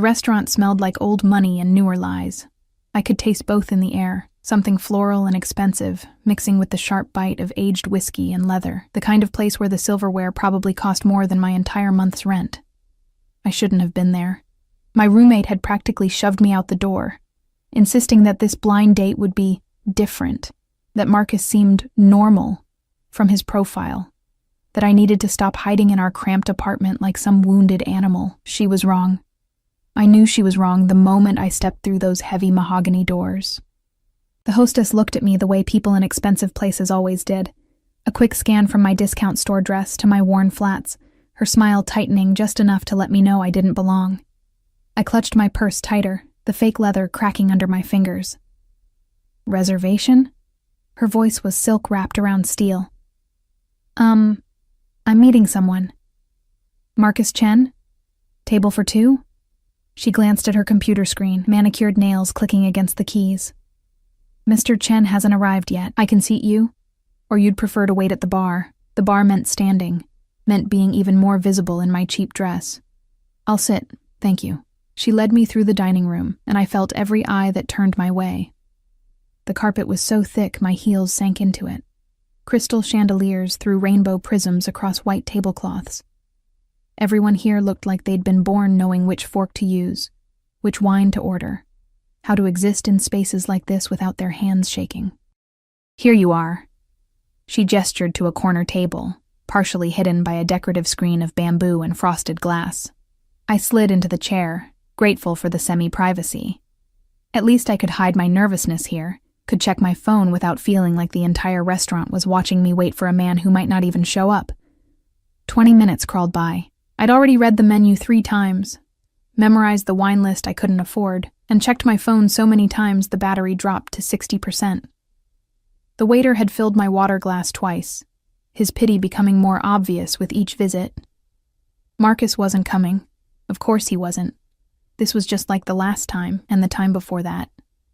The restaurant smelled like old money and newer lies. I could taste both in the air, something floral and expensive, mixing with the sharp bite of aged whiskey and leather, the kind of place where the silverware probably cost more than my entire month's rent. I shouldn't have been there. My roommate had practically shoved me out the door, insisting that this blind date would be different, that Marcus seemed normal from his profile, that I needed to stop hiding in our cramped apartment like some wounded animal. She was wrong. I knew she was wrong the moment I stepped through those heavy mahogany doors. The hostess looked at me the way people in expensive places always did, a quick scan from my discount store dress to my worn flats, her smile tightening just enough to let me know I didn't belong. I clutched my purse tighter, the fake leather cracking under my fingers. Reservation? Her voice was silk wrapped around steel. I'm meeting someone. Marcus Chen? Table for two? She glanced at her computer screen, manicured nails clicking against the keys. Mr. Chen hasn't arrived yet. I can seat you? Or you'd prefer to wait at the bar? The bar meant standing, meant being even more visible in my cheap dress. I'll sit, thank you. She led me through the dining room, and I felt every eye that turned my way. The carpet was so thick my heels sank into it. Crystal chandeliers threw rainbow prisms across white tablecloths. Everyone here looked like they'd been born knowing which fork to use, which wine to order, how to exist in spaces like this without their hands shaking. Here you are. She gestured to a corner table, partially hidden by a decorative screen of bamboo and frosted glass. I slid into the chair, grateful for the semi-privacy. At least I could hide my nervousness here, could check my phone without feeling like the entire restaurant was watching me wait for a man who might not even show up. 20 minutes crawled by. I'd already read the menu 3 times, memorized the wine list I couldn't afford, and checked my phone so many times the battery dropped to 60%. The waiter had filled my water glass twice, his pity becoming more obvious with each visit. Marcus wasn't coming. Of course he wasn't. This was just like the last time and the time before that.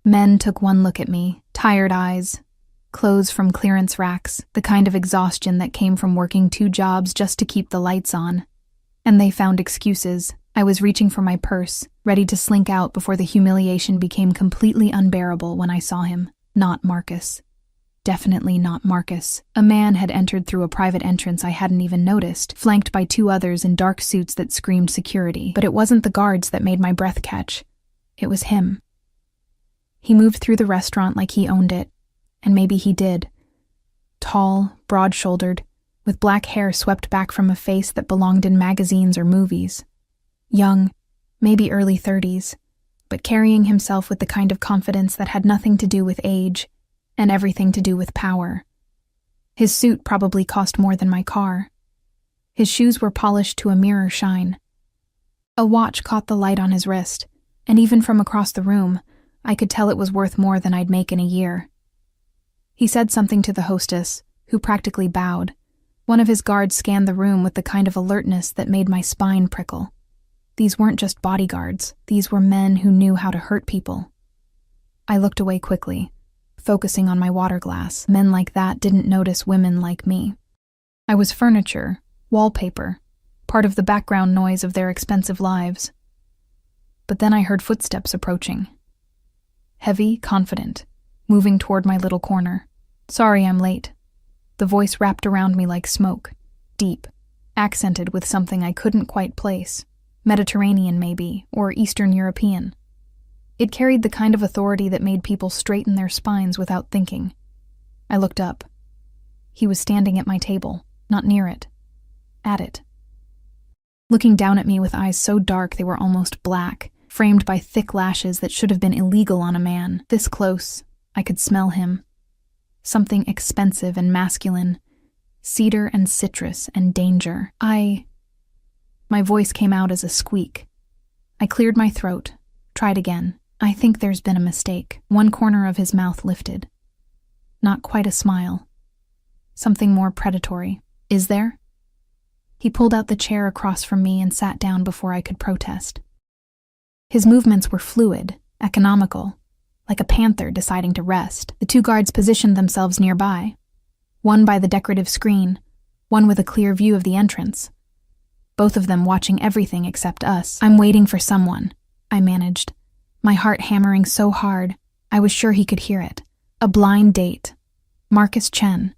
Men took one look at me, tired eyes, clothes from clearance racks, the kind of exhaustion that came from working 2 jobs just to keep the lights on. And they found excuses. I was reaching for my purse, ready to slink out before the humiliation became completely unbearable when I saw him. Not Marcus. Definitely not Marcus. A man had entered through a private entrance I hadn't even noticed, flanked by 2 others in dark suits that screamed security. But it wasn't the guards that made my breath catch. It was him. He moved through the restaurant like he owned it, and maybe he did. Tall, broad-shouldered, with black hair swept back from a face that belonged in magazines or movies. Young, maybe early 30s, but carrying himself with the kind of confidence that had nothing to do with age and everything to do with power. His suit probably cost more than my car. His shoes were polished to a mirror shine. A watch caught the light on his wrist, and even from across the room, I could tell it was worth more than I'd make in a year. He said something to the hostess, who practically bowed. One of his guards scanned the room with the kind of alertness that made my spine prickle. These weren't just bodyguards. These were men who knew how to hurt people. I looked away quickly, focusing on my water glass. Men like that didn't notice women like me. I was furniture, wallpaper, part of the background noise of their expensive lives. But then I heard footsteps approaching. Heavy, confident, moving toward my little corner. Sorry I'm late. The voice wrapped around me like smoke, deep, accented with something I couldn't quite place. Mediterranean maybe, or Eastern European. It carried the kind of authority that made people straighten their spines without thinking. I looked up. He was standing at my table, not near it, at it. Looking down at me with eyes so dark they were almost black, framed by thick lashes that should have been illegal on a man. This close, I could smell him. Something expensive and masculine, cedar and citrus and danger. My voice came out as a squeak. I cleared my throat, tried again. I think there's been a mistake. One corner of his mouth lifted. Not quite a smile. Something more predatory. Is there? He pulled out the chair across from me and sat down before I could protest. His movements were fluid, economical, like a panther deciding to rest. The 2 guards positioned themselves nearby, one by the decorative screen, one with a clear view of the entrance. Both of them watching everything except us. I'm waiting for someone, I managed, my heart hammering so hard, I was sure he could hear it. A blind date. Marcus Chen.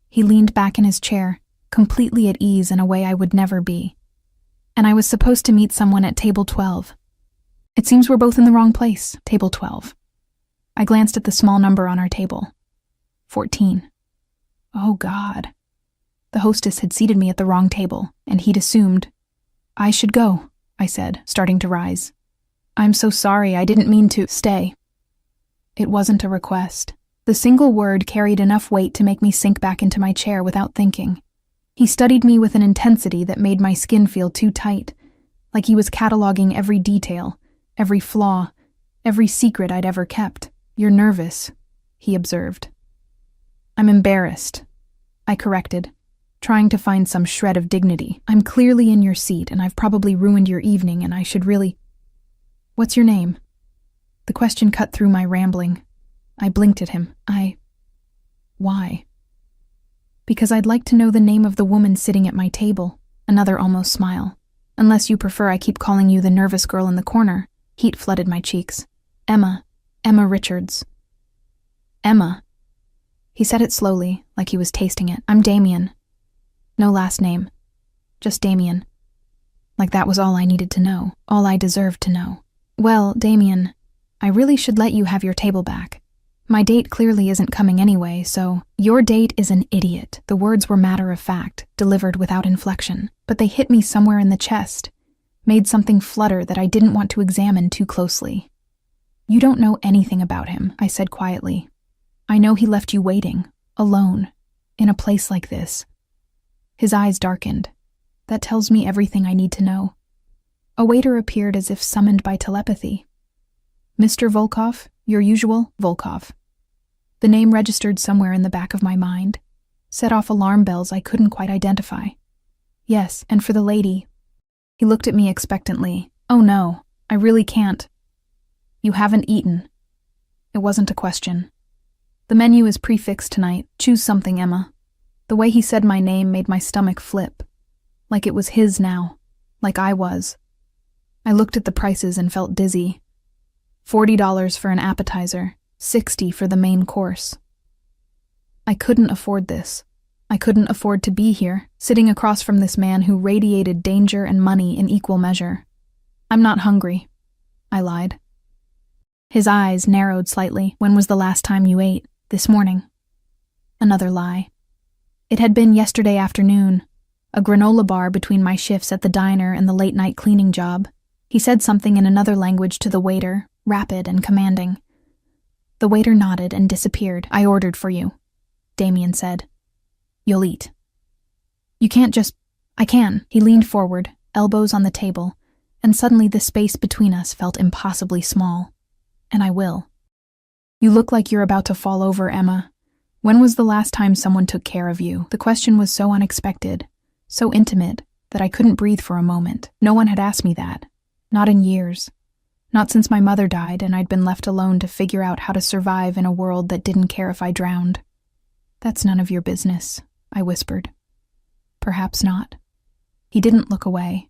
He leaned back in his chair, completely at ease in a way I would never be. And I was supposed to meet someone at table 12. It seems we're both in the wrong place, table 12. I glanced at the small number on our table. 14. Oh, God. The hostess had seated me at the wrong table, and he'd assumed. I should go, I said, starting to rise. I'm so sorry, I didn't mean to stay. It wasn't a request. The single word carried enough weight to make me sink back into my chair without thinking. He studied me with an intensity that made my skin feel too tight, like he was cataloging every detail, every flaw, every secret I'd ever kept. You're nervous, he observed. I'm embarrassed, I corrected, trying to find some shred of dignity. I'm clearly in your seat, and I've probably ruined your evening, and I should really... What's your name? The question cut through my rambling. I blinked at him. Why? Because I'd like to know the name of the woman sitting at my table. Another almost smile. Unless you prefer I keep calling you the nervous girl in the corner. Heat flooded my cheeks. Emma Richards. Emma. He said it slowly, like he was tasting it. I'm Damien. No last name. Just Damien. Like that was all I needed to know. All I deserved to know. Well, Damien, I really should let you have your table back. My date clearly isn't coming anyway, so... Your date is an idiot. The words were matter of fact, delivered without inflection, but they hit me somewhere in the chest, made something flutter that I didn't want to examine too closely. You don't know anything about him, I said quietly. I know he left you waiting, alone, in a place like this. His eyes darkened. That tells me everything I need to know. A waiter appeared as if summoned by telepathy. Mr. Volkov, your usual Volkov. The name registered somewhere in the back of my mind, set off alarm bells I couldn't quite identify. Yes, and for the lady. He looked at me expectantly. Oh no, I really can't. You haven't eaten. It wasn't a question. The menu is prefixed tonight. Choose something, Emma. The way he said my name made my stomach flip. Like it was his now. Like I was. I looked at the prices and felt dizzy. $40 for an appetizer, $60 for the main course. I couldn't afford this. I couldn't afford to be here, sitting across from this man who radiated danger and money in equal measure. I'm not hungry, I lied. His eyes narrowed slightly. When was the last time you ate? This morning. Another lie. It had been yesterday afternoon, a granola bar between my shifts at the diner and the late-night cleaning job. He said something in another language to the waiter, rapid and commanding. The waiter nodded and disappeared. I ordered for you, Damien said. You'll eat. You can't just... I can. He leaned forward, elbows on the table, and suddenly the space between us felt impossibly small. And I will. You look like you're about to fall over, Emma. When was the last time someone took care of you? The question was so unexpected, so intimate, that I couldn't breathe for a moment. No one had asked me that. Not in years. Not since my mother died and I'd been left alone to figure out how to survive in a world that didn't care if I drowned. That's none of your business, I whispered. Perhaps not. He didn't look away.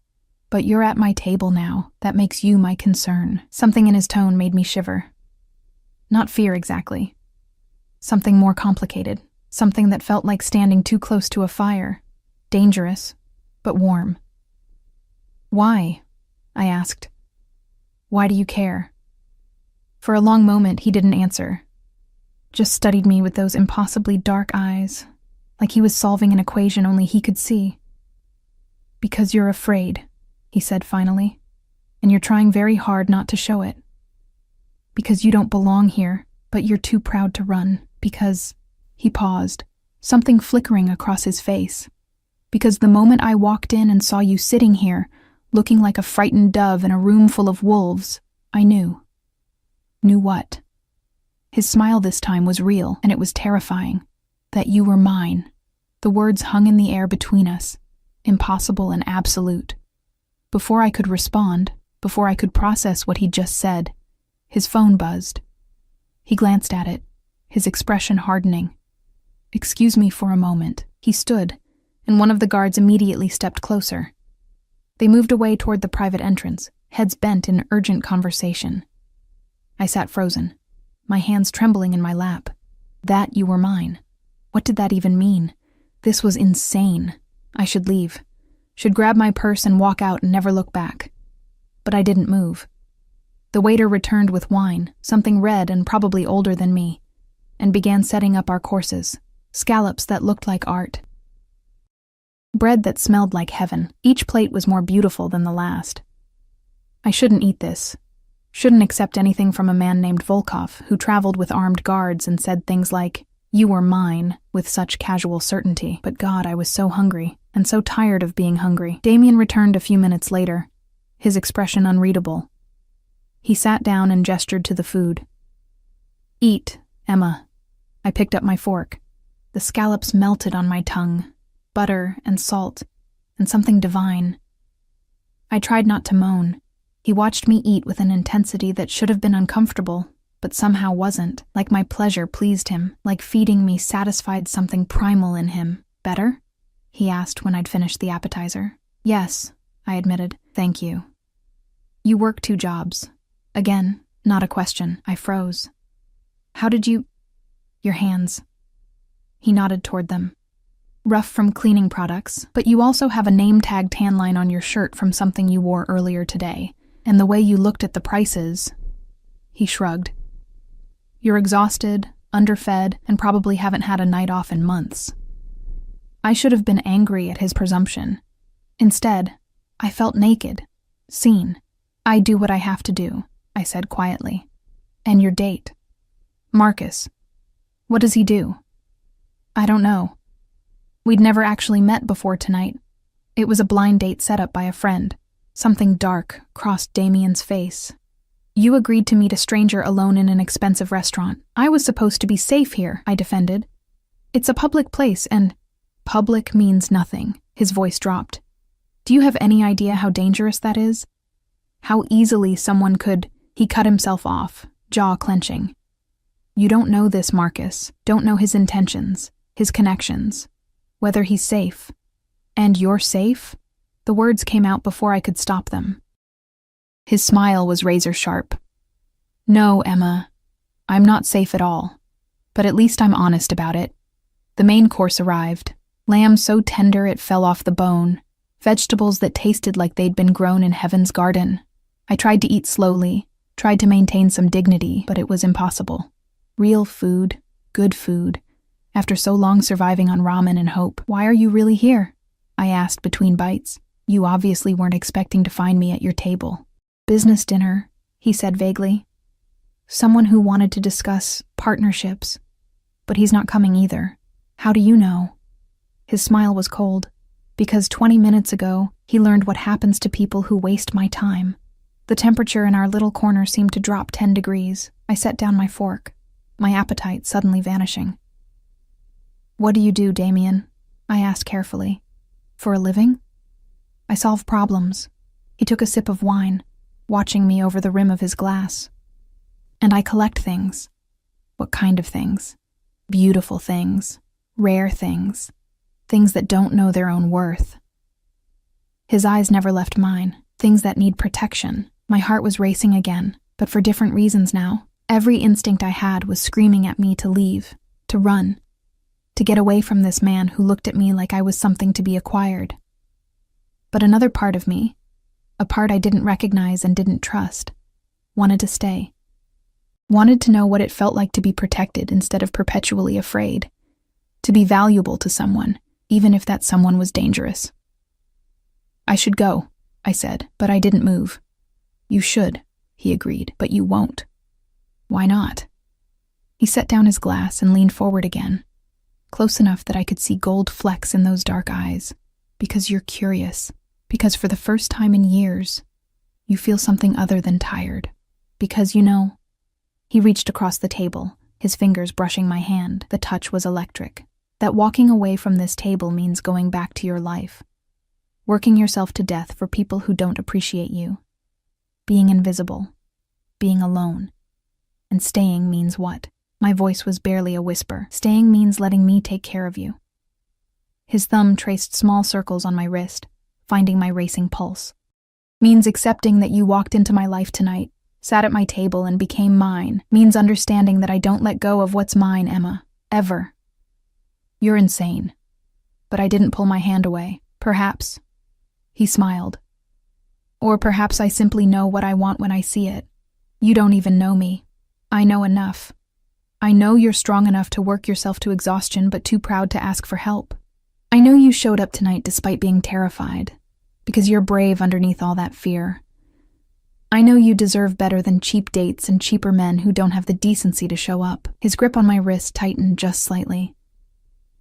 But you're at my table now. That makes you my concern. Something in his tone made me shiver. Not fear exactly. Something more complicated. Something that felt like standing too close to a fire. Dangerous, but warm. Why? I asked. Why do you care? For a long moment, he didn't answer. Just studied me with those impossibly dark eyes, like he was solving an equation only he could see. Because you're afraid, he said finally, and you're trying very hard not to show it. Because you don't belong here, but you're too proud to run. Because... He paused, something flickering across his face. Because the moment I walked in and saw you sitting here, looking like a frightened dove in a room full of wolves, I knew. Knew what? His smile this time was real, and it was terrifying. That you were mine. The words hung in the air between us, impossible and absolute. Before I could respond, before I could process what he'd just said, his phone buzzed. He glanced at it, his expression hardening. Excuse me for a moment. He stood, and one of the guards immediately stepped closer. They moved away toward the private entrance, heads bent in urgent conversation. I sat frozen, my hands trembling in my lap. That you were mine. What did that even mean? This was insane. I should leave. Should grab my purse and walk out and never look back. But I didn't move. The waiter returned with wine, something red and probably older than me, and began setting up our courses, scallops that looked like art. Bread that smelled like heaven. Each plate was more beautiful than the last. I shouldn't eat this. Shouldn't accept anything from a man named Volkov, who traveled with armed guards and said things like, "You were mine," with such casual certainty. But God, I was so hungry, and so tired of being hungry. Damien returned a few minutes later, his expression unreadable. He sat down and gestured to the food. "Eat, Emma." I picked up my fork. The scallops melted on my tongue, butter and salt, and something divine. I tried not to moan. He watched me eat with an intensity that should have been uncomfortable, but somehow wasn't, like my pleasure pleased him, like feeding me satisfied something primal in him. "Better?" he asked when I'd finished the appetizer. "Yes," I admitted. "Thank you." "You work 2 jobs. Again, not a question. I froze. "How did you—" "Your hands." He nodded toward them. "Rough from cleaning products, but you also have a name-tag tan line on your shirt from something you wore earlier today. And the way you looked at the prices—" He shrugged. "You're exhausted, underfed, and probably haven't had a night off in months." I should have been angry at his presumption. Instead, I felt naked, seen. "I do what I have to do," I said quietly. "And your date?" "Marcus. What does he do?" "I don't know. We'd never actually met before tonight. It was a blind date set up by a friend." Something dark crossed Damien's face. "You agreed to meet a stranger alone in an expensive restaurant. I was supposed to be safe here," I defended. "It's a public place and—" "Public means nothing." His voice dropped. "Do you have any idea how dangerous that is? How easily someone could—" He cut himself off, jaw clenching. "You don't know this, Marcus. Don't know his intentions, his connections, whether he's safe. And you're safe?" The words came out before I could stop them. His smile was razor sharp. "No, Emma, I'm not safe at all. But at least I'm honest about it." The main course arrived. Lamb so tender it fell off the bone. Vegetables that tasted like they'd been grown in heaven's garden. I tried to eat slowly, tried to maintain some dignity, but it was impossible. Real food, good food. After so long surviving on ramen and hope. "Why are you really here?" I asked between bites. "You obviously weren't expecting to find me at your table." "Business dinner," he said vaguely. "Someone who wanted to discuss partnerships. But he's not coming either." "How do you know?" His smile was cold. "Because 20 minutes ago, he learned what happens to people who waste my time." The temperature in our little corner seemed to drop 10 degrees. I set down my fork, my appetite suddenly vanishing. "What do you do, Damien?" I asked carefully. "For a living?" "I solve problems." He took a sip of wine, watching me over the rim of his glass. "And I collect things." "What kind of things?" "Beautiful things, rare things, things that don't know their own worth." His eyes never left mine, things that need protection. My heart was racing again, but for different reasons now. Every instinct I had was screaming at me to leave, to run, to get away from this man who looked at me like I was something to be acquired. But another part of me, a part I didn't recognize and didn't trust, wanted to stay. Wanted to know what it felt like to be protected instead of perpetually afraid. To be valuable to someone, even if that someone was dangerous. "I should go," I said, but I didn't move. "You should," he agreed, "but you won't." "Why not?" He set down his glass and leaned forward again, close enough that I could see gold flecks in those dark eyes. "Because you're curious. Because for the first time in years, you feel something other than tired. Because, you know—" He reached across the table, his fingers brushing my hand. The touch was electric. "That walking away from this table means going back to your life. Working yourself to death for people who don't appreciate you. Being invisible. Being alone. And staying means what?" My voice was barely a whisper. "Staying means letting me take care of you." His thumb traced small circles on my wrist, finding my racing pulse. Means accepting that you walked into my life tonight, sat at my table and became mine. Means understanding that I don't let go of what's mine, Emma. Ever. You're insane. But I didn't pull my hand away. Perhaps. He smiled. Or perhaps I simply know what I want when I see it. You don't even know me. I know enough. I know you're strong enough to work yourself to exhaustion but too proud to ask for help. I know you showed up tonight despite being terrified, because you're brave underneath all that fear. I know you deserve better than cheap dates and cheaper men who don't have the decency to show up. His grip on my wrist tightened just slightly.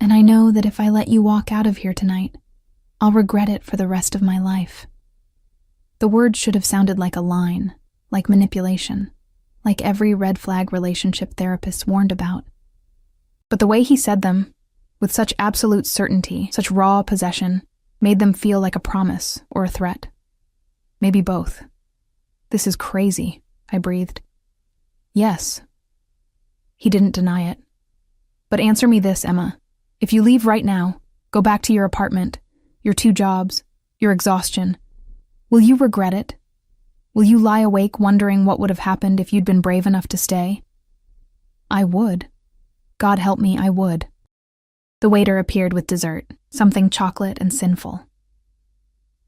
And I know that if I let you walk out of here tonight, I'll regret it for the rest of my life. The words should have sounded like a line, like manipulation, like every red flag relationship therapist warned about. But the way he said them, with such absolute certainty, such raw possession, made them feel like a promise or a threat. Maybe both. This is crazy, I breathed. Yes. He didn't deny it. But answer me this, Emma. If you leave right now, go back to your apartment, your 2 jobs, your exhaustion, will you regret it? Will you lie awake wondering what would have happened if you'd been brave enough to stay? I would. God help me, I would. The waiter appeared with dessert, something chocolate and sinful.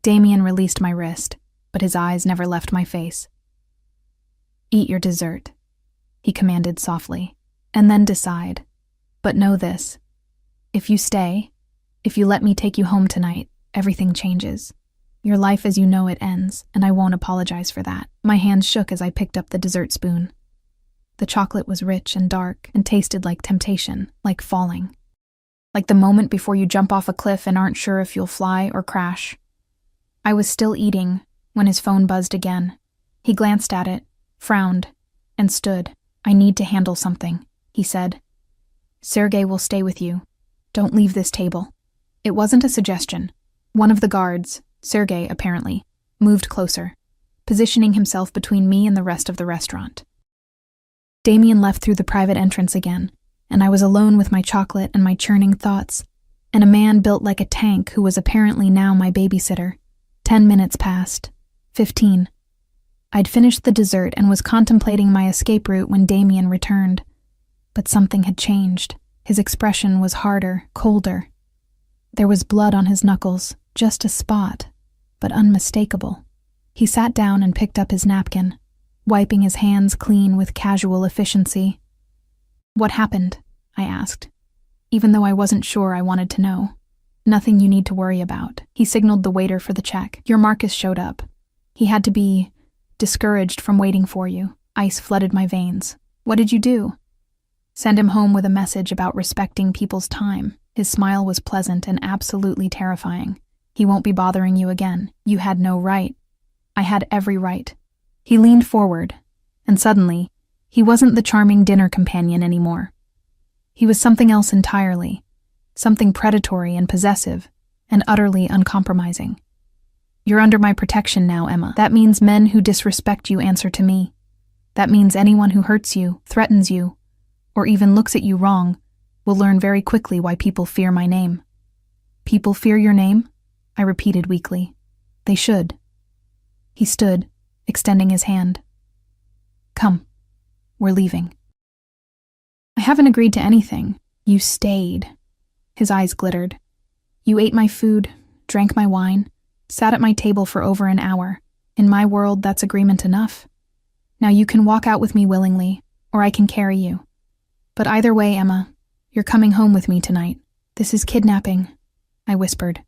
Damien released my wrist, but his eyes never left my face. Eat your dessert, he commanded softly, and then decide. But know this. If you stay, if you let me take you home tonight, everything changes. Your life as you know it ends, and I won't apologize for that. My hands shook as I picked up the dessert spoon. The chocolate was rich and dark and tasted like temptation, like falling. Like the moment before you jump off a cliff and aren't sure if you'll fly or crash. I was still eating when his phone buzzed again. He glanced at it, frowned, and stood. I need to handle something, he said. Sergei will stay with you. Don't leave this table. It wasn't a suggestion. One of the guards, Sergei apparently, moved closer, positioning himself between me and the rest of the restaurant. Damien left through the private entrance again, and I was alone with my chocolate and my churning thoughts, and a man built like a tank who was apparently now my babysitter. 10 minutes passed. 15. I'd finished the dessert and was contemplating my escape route when Damien returned. But something had changed. His expression was harder, colder. There was blood on his knuckles, just a spot, but unmistakable. He sat down and picked up his napkin, wiping his hands clean with casual efficiency. What happened? I asked, even though I wasn't sure I wanted to know. Nothing you need to worry about. He signaled the waiter for the check. Your Marcus showed up. He had to be discouraged from waiting for you. Ice flooded my veins. What did you do? Send him home with a message about respecting people's time. His smile was pleasant and absolutely terrifying. He won't be bothering you again. You had no right. I had every right. He leaned forward, and suddenly, he wasn't the charming dinner companion anymore. He was something else entirely, something predatory and possessive, and utterly uncompromising. You're under my protection now, Emma. That means men who disrespect you answer to me. That means anyone who hurts you, threatens you, or even looks at you wrong, will learn very quickly why people fear my name. People fear your name? I repeated weakly. They should. He stood, extending his hand. Come, we're leaving. I haven't agreed to anything. You stayed. His eyes glittered. You ate my food, drank my wine, sat at my table for over an hour. In my world, that's agreement enough. Now you can walk out with me willingly, or I can carry you. But either way, Emma, you're coming home with me tonight. This is kidnapping, I whispered.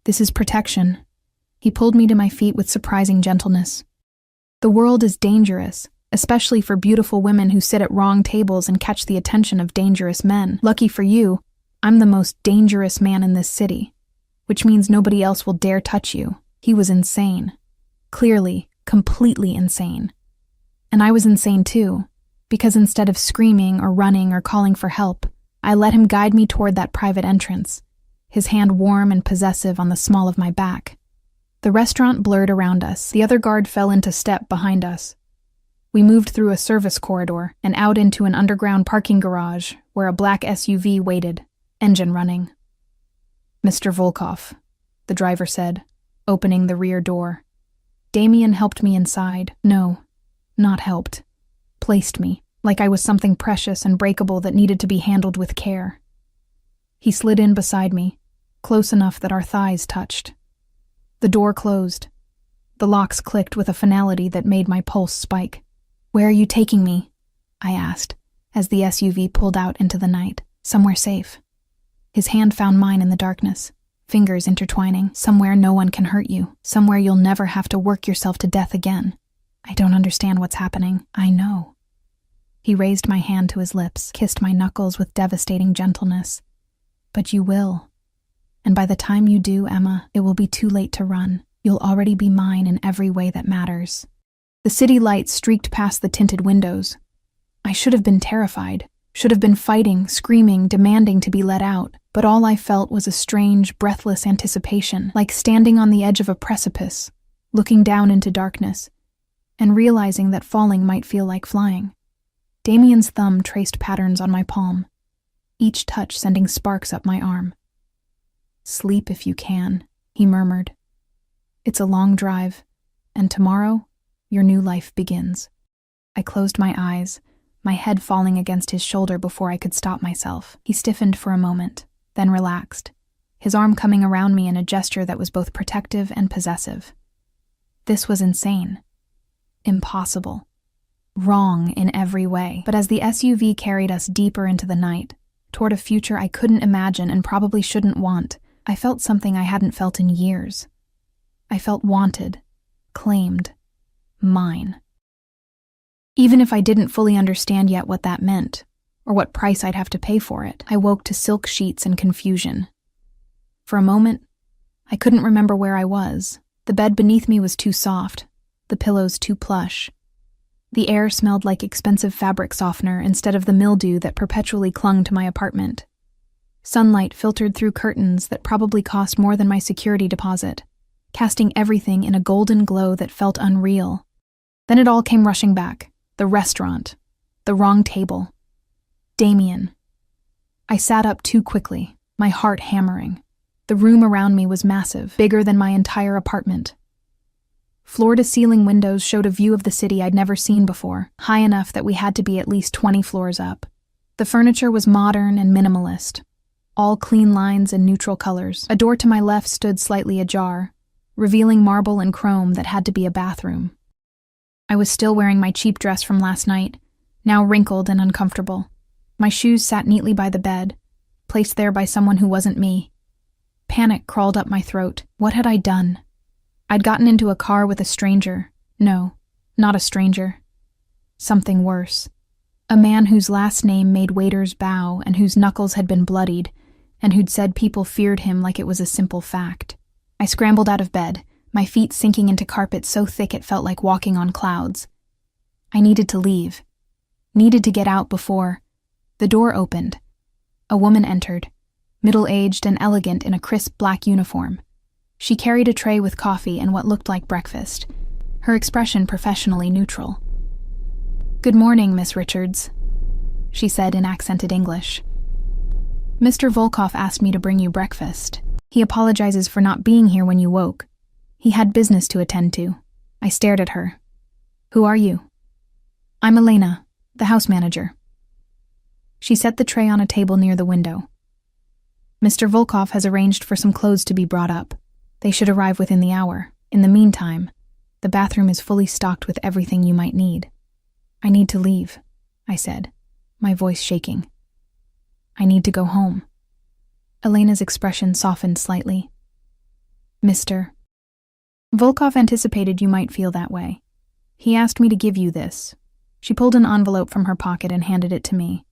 This is protection. He pulled me to my feet with surprising gentleness. The world is dangerous, especially for beautiful women who sit at wrong tables and catch the attention of dangerous men. Lucky for you, I'm the most dangerous man in this city, which means nobody else will dare touch you. He was insane. Clearly, completely insane. And I was insane too, because instead of screaming or running or calling for help, I let him guide me toward that private entrance, his hand warm and possessive on the small of my back. The restaurant blurred around us. The other guard fell into step behind us. We moved through a service corridor and out into an underground parking garage where a black SUV waited, engine running. Mr. Volkov, the driver said, opening the rear door. Damien helped me inside. No, not helped. Placed me, like I was something precious and breakable that needed to be handled with care. He slid in beside me, close enough that our thighs touched. The door closed. The locks clicked with a finality that made my pulse spike. "Where are you taking me?" I asked, as the SUV pulled out into the night. "Somewhere safe." His hand found mine in the darkness, fingers intertwining. "Somewhere no one can hurt you. Somewhere you'll never have to work yourself to death again." "I don't understand what's happening." "I know." He raised my hand to his lips, kissed my knuckles with devastating gentleness. "But you will. And by the time you do, Emma, it will be too late to run. You'll already be mine in every way that matters." The city lights streaked past the tinted windows. I should have been terrified, should have been fighting, screaming, demanding to be let out, but all I felt was a strange, breathless anticipation, like standing on the edge of a precipice, looking down into darkness, and realizing that falling might feel like flying. Damien's thumb traced patterns on my palm, each touch sending sparks up my arm. "Sleep if you can," he murmured. "It's a long drive, and tomorrow, your new life begins." I closed my eyes, my head falling against his shoulder before I could stop myself. He stiffened for a moment, then relaxed, his arm coming around me in a gesture that was both protective and possessive. This was insane. Impossible. Wrong in every way. But as the SUV carried us deeper into the night, toward a future I couldn't imagine and probably shouldn't want, I felt something I hadn't felt in years. I felt wanted, claimed, mine. Even if I didn't fully understand yet what that meant, or what price I'd have to pay for it, I woke to silk sheets and confusion. For a moment, I couldn't remember where I was. The bed beneath me was too soft, the pillows too plush. The air smelled like expensive fabric softener instead of the mildew that perpetually clung to my apartment. Sunlight filtered through curtains that probably cost more than my security deposit, casting everything in a golden glow that felt unreal. Then it all came rushing back. The restaurant. The wrong table. Damien. I sat up too quickly, my heart hammering. The room around me was massive, bigger than my entire apartment. Floor-to-ceiling windows showed a view of the city I'd never seen before, high enough that we had to be at least 20 floors up. The furniture was modern and minimalist, all clean lines and neutral colors. A door to my left stood slightly ajar, revealing marble and chrome that had to be a bathroom. I was still wearing my cheap dress from last night, now wrinkled and uncomfortable. My shoes sat neatly by the bed, placed there by someone who wasn't me. Panic crawled up my throat. What had I done? I'd gotten into a car with a stranger. No, not a stranger. Something worse. A man whose last name made waiters bow and whose knuckles had been bloodied, and who'd said people feared him like it was a simple fact. I scrambled out of bed, my feet sinking into carpet so thick it felt like walking on clouds. I needed to leave. Needed to get out before... The door opened. A woman entered, middle-aged and elegant in a crisp black uniform. She carried a tray with coffee and what looked like breakfast, her expression professionally neutral. "Good morning, Miss Richards," she said in accented English. "Mr. Volkov asked me to bring you breakfast. He apologizes for not being here when you woke. He had business to attend to." I stared at her. "Who are you?" "I'm Elena, the house manager." She set the tray on a table near the window. "Mr. Volkov has arranged for some clothes to be brought up. They should arrive within the hour. In the meantime, the bathroom is fully stocked with everything you might need." "I need to leave," I said, my voice shaking. "I need to go home." Elena's expression softened slightly. "Mr. Volkov anticipated you might feel that way. He asked me to give you this." She pulled an envelope from her pocket and handed it to me.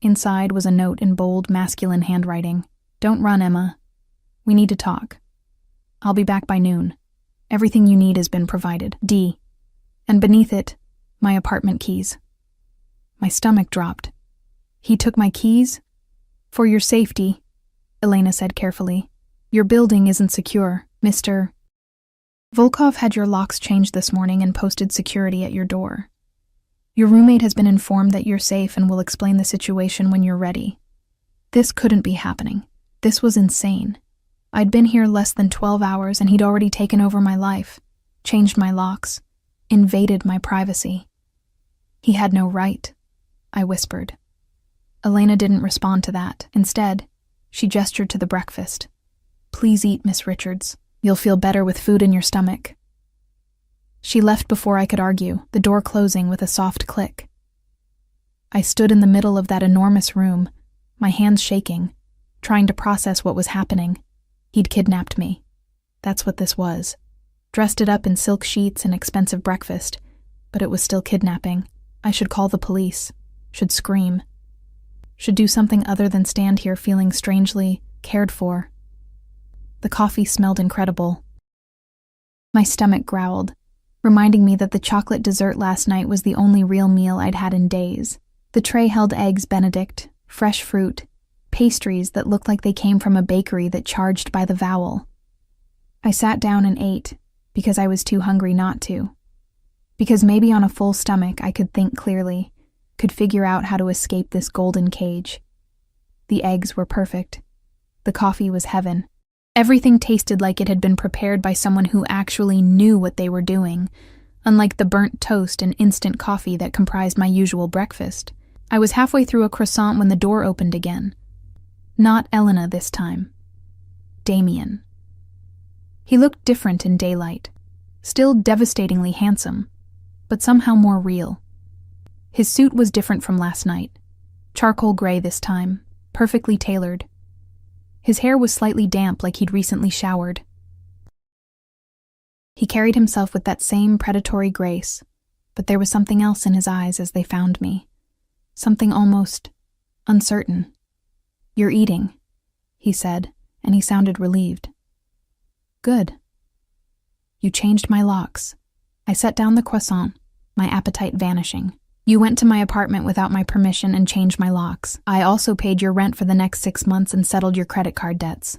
Inside was a note in bold, masculine handwriting. "Don't run, Emma. We need to talk. I'll be back by noon. Everything you need has been provided. D." And beneath it, my apartment keys. My stomach dropped. "He took my keys?" "For your safety," Elena said carefully. "Your building isn't secure, Mr. Volkov had your locks changed this morning and posted security at your door. Your roommate has been informed that you're safe and will explain the situation when you're ready. This couldn't be happening. This was insane. I'd been here less than 12 hours and he'd already taken over my life. changed my locks, invaded my privacy. He had no right, I whispered. Elena didn't respond to that. Instead, she gestured to the breakfast. Please eat, Miss Richards. You'll feel better with food in your stomach. She left before I could argue, the door closing with a soft click. I stood in the middle of that enormous room, my hands shaking, trying to process what was happening. He'd kidnapped me. That's what this was. Dressed it up in silk sheets and expensive breakfast, but it was still kidnapping. I should call the police, should scream, should do something other than stand here feeling strangely cared for. The coffee smelled incredible. My stomach growled, reminding me that the chocolate dessert last night was the only real meal I'd had in days. The tray held eggs Benedict, fresh fruit, pastries that looked like they came from a bakery that charged by the vowel. I sat down and ate, because I was too hungry not to. Because maybe on a full stomach I could think clearly, could figure out how to escape this golden cage. The eggs were perfect. The coffee was heaven. Everything tasted like it had been prepared by someone who actually knew what they were doing, unlike the burnt toast and instant coffee that comprised my usual breakfast. I was halfway through a croissant when the door opened again. Not Elena this time. Damien. He looked different in daylight, still devastatingly handsome, but somehow more real. His suit was different from last night. Charcoal gray this time, perfectly tailored. His hair was slightly damp like he'd recently showered. He carried himself with that same predatory grace, but there was something else in his eyes as they found me. Something almost uncertain. You're eating, he said, and he sounded relieved. Good. You changed my locks. I set down the croissant, my appetite vanishing. You went to my apartment without my permission and changed my locks. I also paid your rent for the next 6 months and settled your credit card debts.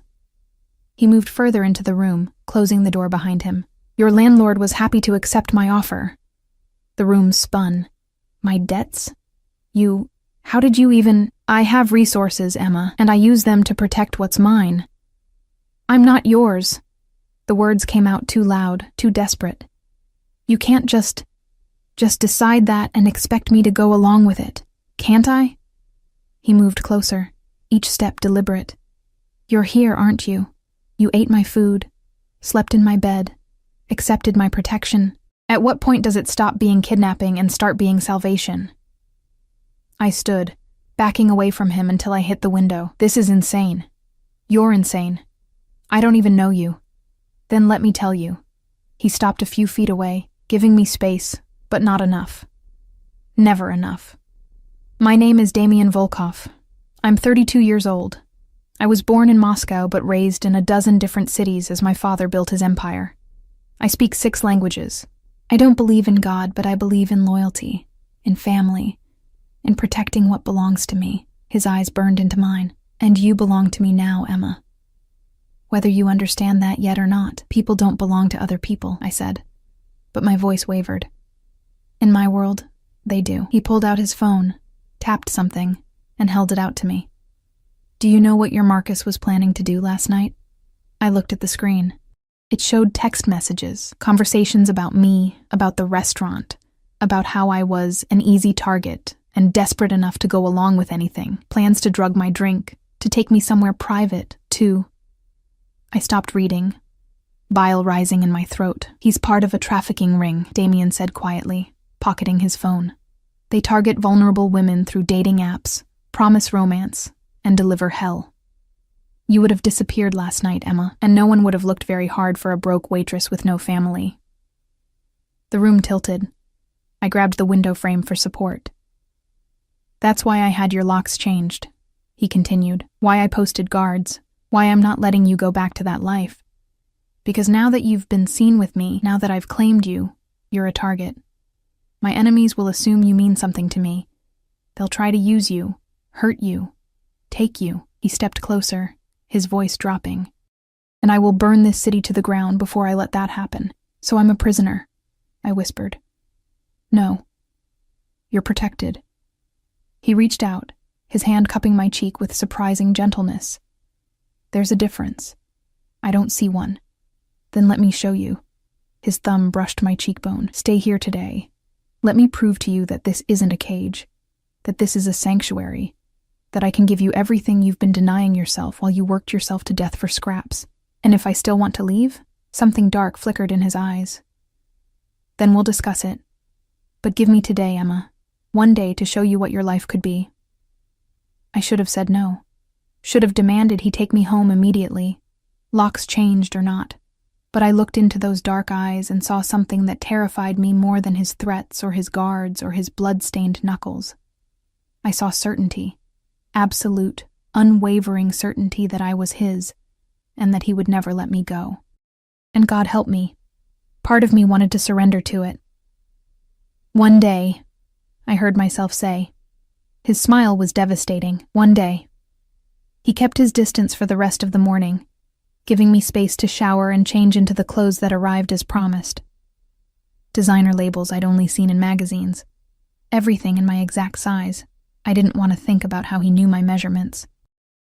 He moved further into the room, closing the door behind him. Your landlord was happy to accept my offer. The room spun. My debts? How did you even— I have resources, Emma, and I use them to protect what's mine. I'm not yours. The words came out too loud, too desperate. You can't just decide that and expect me to go along with it, can't I? He moved closer, each step deliberate. You're here, aren't you? You ate my food, slept in my bed, accepted my protection. At what point does it stop being kidnapping and start being salvation? I stood, backing away from him until I hit the window. This is insane. You're insane. I don't even know you. Then let me tell you. He stopped a few feet away, giving me space, but not enough. Never enough. My name is Damien Volkov. I'm 32 years old. I was born in Moscow but raised in a dozen different cities as my father built his empire. I speak 6 languages. I don't believe in God, but I believe in loyalty, in family, in protecting what belongs to me. His eyes burned into mine. And you belong to me now, Emma. Whether you understand that yet or not, people don't belong to other people, I said. But my voice wavered. In my world, they do. He pulled out his phone, tapped something, and held it out to me. Do you know what your Marcus was planning to do last night? I looked at the screen. It showed text messages, conversations about me, about the restaurant, about how I was an easy target and desperate enough to go along with anything, plans to drug my drink, to take me somewhere private, too. I stopped reading, bile rising in my throat. He's part of a trafficking ring, Damien said quietly, pocketing his phone. They target vulnerable women through dating apps, promise romance, and deliver hell. You would have disappeared last night, Emma, and no one would have looked very hard for a broke waitress with no family. The room tilted. I grabbed the window frame for support. That's why I had your locks changed, he continued, why I posted guards, why I'm not letting you go back to that life. Because now that you've been seen with me, now that I've claimed you, you're a target. My enemies will assume you mean something to me. They'll try to use you, hurt you, take you. He stepped closer, his voice dropping. And I will burn this city to the ground before I let that happen. So I'm a prisoner, I whispered. No. You're protected. He reached out, his hand cupping my cheek with surprising gentleness. There's a difference. I don't see one. Then let me show you. His thumb brushed my cheekbone. Stay here today. Let me prove to you that this isn't a cage, that this is a sanctuary, that I can give you everything you've been denying yourself while you worked yourself to death for scraps. And if I still want to leave, something dark flickered in his eyes. Then we'll discuss it. But give me today, Emma. One day to show you what your life could be. I should have said no. Should have demanded he take me home immediately, locks changed or not. But I looked into those dark eyes and saw something that terrified me more than his threats or his guards or his blood-stained knuckles. I saw certainty, absolute, unwavering certainty that I was his, and that he would never let me go. And God help me. Part of me wanted to surrender to it. One day, I heard myself say. His smile was devastating. One day. He kept his distance for the rest of the morning, giving me space to shower and change into the clothes that arrived as promised. Designer labels I'd only seen in magazines. Everything in my exact size. I didn't want to think about how he knew my measurements.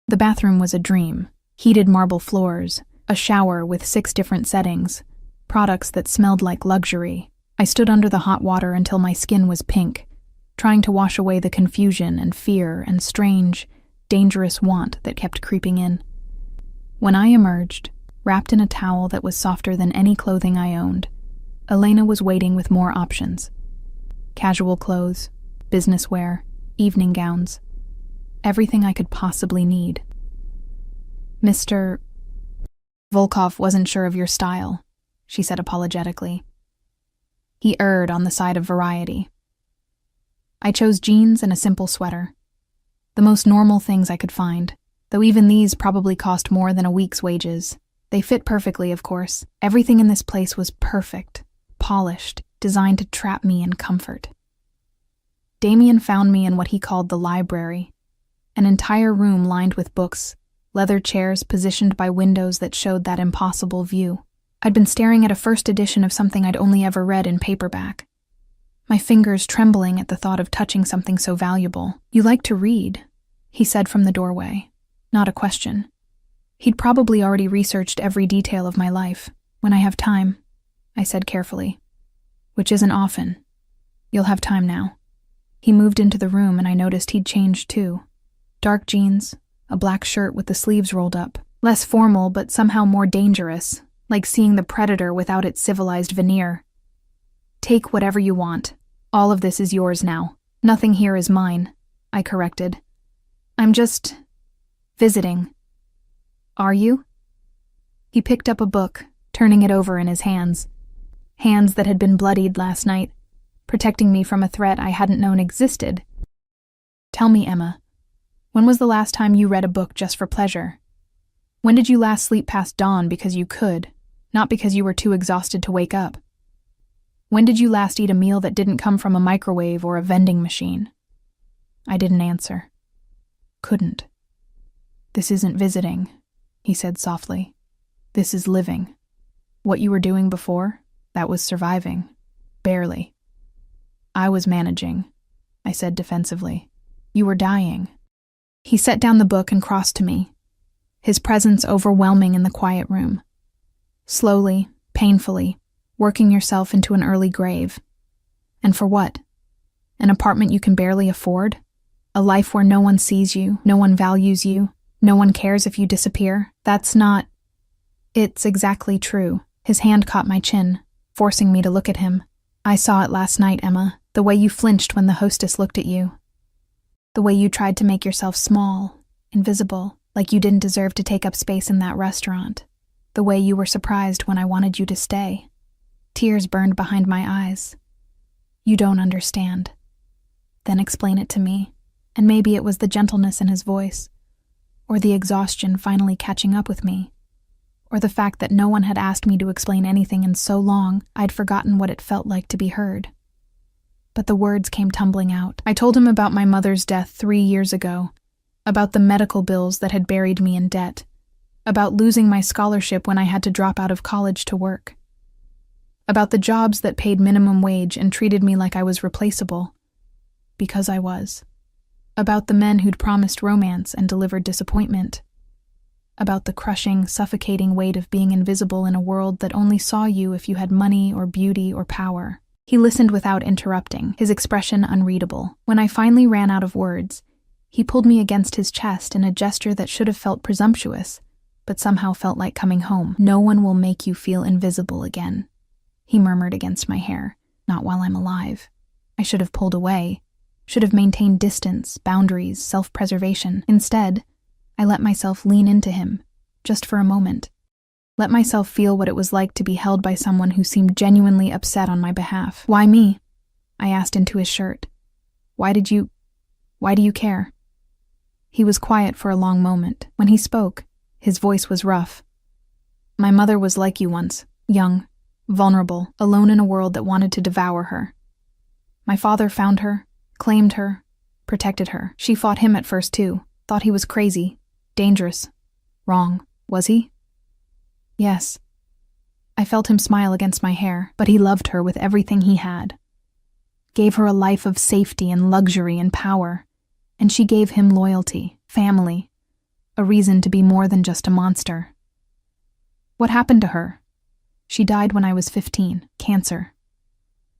The bathroom was a dream. Heated marble floors, a shower with 6 different settings, products that smelled like luxury. I stood under the hot water until my skin was pink, trying to wash away the confusion and fear and strange, dangerous want that kept creeping in. When I emerged, wrapped in a towel that was softer than any clothing I owned, Elena was waiting with more options. Casual clothes, business wear, evening gowns, everything I could possibly need. Mr. Volkov wasn't sure of your style, she said apologetically. He erred on the side of variety. I chose jeans and a simple sweater. The most normal things I could find, though even these probably cost more than a week's wages. They fit perfectly, of course. Everything in this place was perfect, polished, designed to trap me in comfort. Damien found me in what he called the library, an entire room lined with books, leather chairs positioned by windows that showed that impossible view. I'd been staring at a first edition of something I'd only ever read in paperback, my fingers trembling at the thought of touching something so valuable. You like to read, he said from the doorway. Not a question. He'd probably already researched every detail of my life. When I have time, I said carefully. Which isn't often. You'll have time now. He moved into the room and I noticed he'd changed too. Dark jeans, a black shirt with the sleeves rolled up. Less formal but somehow more dangerous, like seeing the predator without its civilized veneer. Take whatever you want. All of this is yours now. Nothing here is mine, I corrected. I'm just visiting. Are you? He picked up a book, turning it over in his hands. Hands that had been bloodied last night, protecting me from a threat I hadn't known existed. Tell me, Emma, when was the last time you read a book just for pleasure? When did you last sleep past dawn because you could, not because you were too exhausted to wake up? When did you last eat a meal that didn't come from a microwave or a vending machine? I didn't answer. Couldn't. This isn't visiting, he said softly. This is living. What you were doing before, that was surviving. Barely. I was managing, I said defensively. You were dying. He set down the book and crossed to me, his presence overwhelming in the quiet room. Slowly, painfully, working yourself into an early grave. And for what? An apartment you can barely afford? A life where no one sees you, no one values you, no one cares if you disappear? That's not... It's exactly true. His hand caught my chin, forcing me to look at him. I saw it last night, Emma, the way you flinched when the hostess looked at you. The way you tried to make yourself small, invisible, like you didn't deserve to take up space in that restaurant. The way you were surprised when I wanted you to stay. Tears burned behind my eyes. You don't understand. Then explain it to me, and maybe it was the gentleness in his voice, or the exhaustion finally catching up with me, or the fact that no one had asked me to explain anything in so long I'd forgotten what it felt like to be heard. But the words came tumbling out. I told him about my mother's death 3 years ago, about the medical bills that had buried me in debt, about losing my scholarship when I had to drop out of college to work, about the jobs that paid minimum wage and treated me like I was replaceable, because I was, about the men who'd promised romance and delivered disappointment, about the crushing, suffocating weight of being invisible in a world that only saw you if you had money or beauty or power. He listened without interrupting, his expression unreadable. When I finally ran out of words, he pulled me against his chest in a gesture that should have felt presumptuous, but somehow felt like coming home. "No one will make you feel invisible again," he murmured against my hair. "Not while I'm alive." I should have pulled away, should have maintained distance, boundaries, self-preservation. Instead, I let myself lean into him, just for a moment. Let myself feel what it was like to be held by someone who seemed genuinely upset on my behalf. "Why me?" I asked into his shirt. Why do you care?" He was quiet for a long moment. When he spoke, his voice was rough. "My mother was like you once, young, vulnerable, alone in a world that wanted to devour her. My father found her, claimed her, protected her. She fought him at first too, thought he was crazy, dangerous, wrong. Was he?" "Yes." I felt him smile against my hair, but he loved her with everything he had. Gave her a life of safety and luxury and power, and she gave him loyalty, family, a reason to be more than just a monster. "What happened to her?" "She died when I was 15, cancer."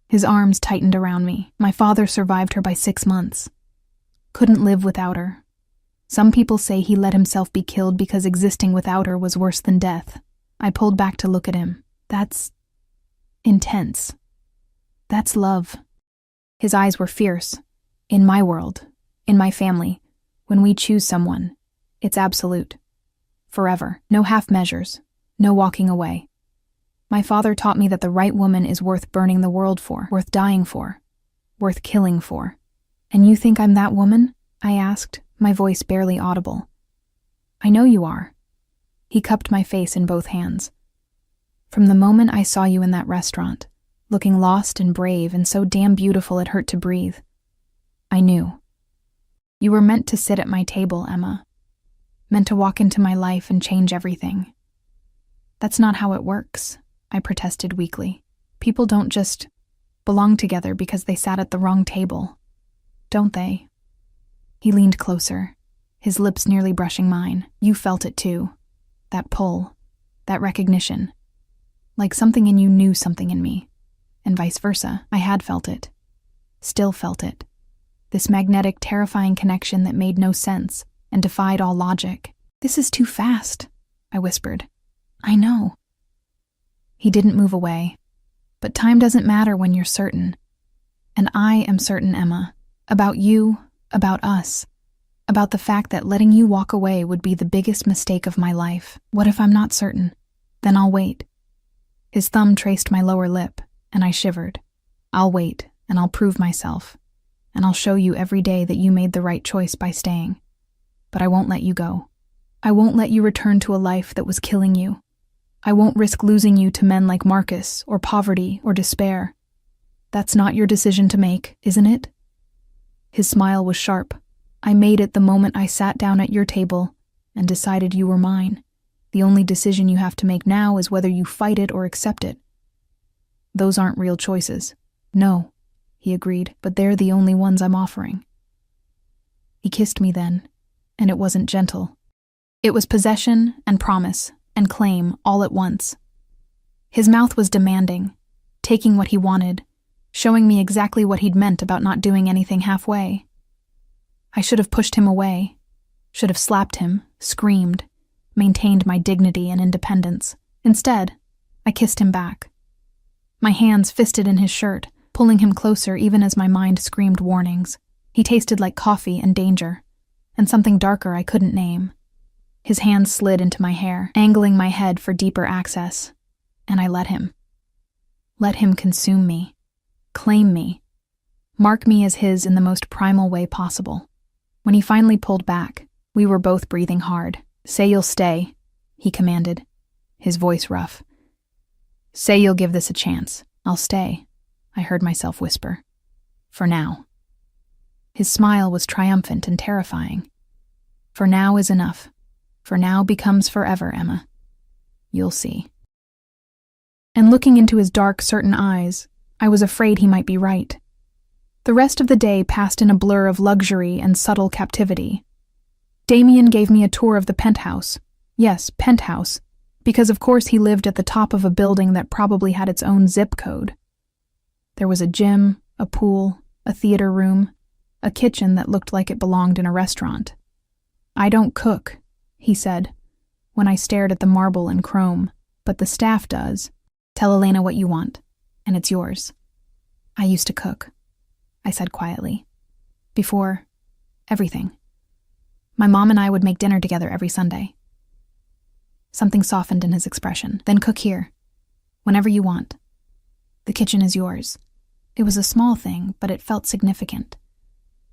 His arms tightened around me. "My father survived her by 6 months. Couldn't live without her. Some people say he let himself be killed because existing without her was worse than death." I pulled back to look at him. "That's intense. That's love." His eyes were fierce. "In my world, in my family, when we choose someone, it's absolute. Forever. No half measures. No walking away. My father taught me that the right woman is worth burning the world for, worth dying for, worth killing for." "And you think I'm that woman?" I asked, my voice barely audible. "I know you are." He cupped my face in both hands. "From the moment I saw you in that restaurant, looking lost and brave and so damn beautiful it hurt to breathe, I knew. You were meant to sit at my table, Emma. Meant to walk into my life and change everything." "That's not how it works," I protested weakly. "People don't just belong together because they sat at the wrong table, don't they?" He leaned closer, his lips nearly brushing mine. "You felt it too. That pull, that recognition. Like something in you knew something in me. And vice versa. I had felt it. Still felt it. This magnetic, terrifying connection that made no sense and defied all logic. "This is too fast," I whispered. "I know." He didn't move away. "But time doesn't matter when you're certain. And I am certain, Emma. About you, about us. About the fact that letting you walk away would be the biggest mistake of my life. What if I'm not certain? Then I'll wait." His thumb traced my lower lip, and I shivered. "I'll wait, and I'll prove myself. And I'll show you every day that you made the right choice by staying. But I won't let you go. I won't let you return to a life that was killing you. I won't risk losing you to men like Marcus, or poverty, or despair. That's not your decision to make, isn't it?" His smile was sharp. "I made it the moment I sat down at your table and decided you were mine. The only decision you have to make now is whether you fight it or accept it. Those aren't real choices." "No," he agreed, "but they're the only ones I'm offering." He kissed me then, and it wasn't gentle. It was possession and promise and claim all at once. His mouth was demanding, taking what he wanted, showing me exactly what he'd meant about not doing anything halfway. I should have pushed him away, should have slapped him, screamed, maintained my dignity and independence. Instead, I kissed him back. My hands fisted in his shirt, pulling him closer even as my mind screamed warnings. He tasted like coffee and danger, and something darker I couldn't name. His hands slid into my hair, angling my head for deeper access, and I let him. Let him consume me, claim me, mark me as his in the most primal way possible. When he finally pulled back, we were both breathing hard. "Say you'll stay," he commanded, his voice rough. "Say you'll give this a chance." "I'll stay," I heard myself whisper. "For now." His smile was triumphant and terrifying. "For now is enough. For now becomes forever, Emma. You'll see." And looking into his dark, certain eyes, I was afraid he might be right. The rest of the day passed in a blur of luxury and subtle captivity. Damien gave me a tour of the penthouse, Yes, penthouse, because of course he lived at the top of a building that probably had its own zip code. There was a gym, a pool, a theater room, a kitchen that looked like it belonged in a restaurant. "I don't cook," he said, when I stared at the marble and chrome, "but the staff does. Tell Elena what you want, and it's yours." "I used to cook," I said quietly. "Before everything. My mom and I would make dinner together every Sunday." Something softened in his expression. "Then cook here, whenever you want. The kitchen is yours." It was a small thing, but it felt significant.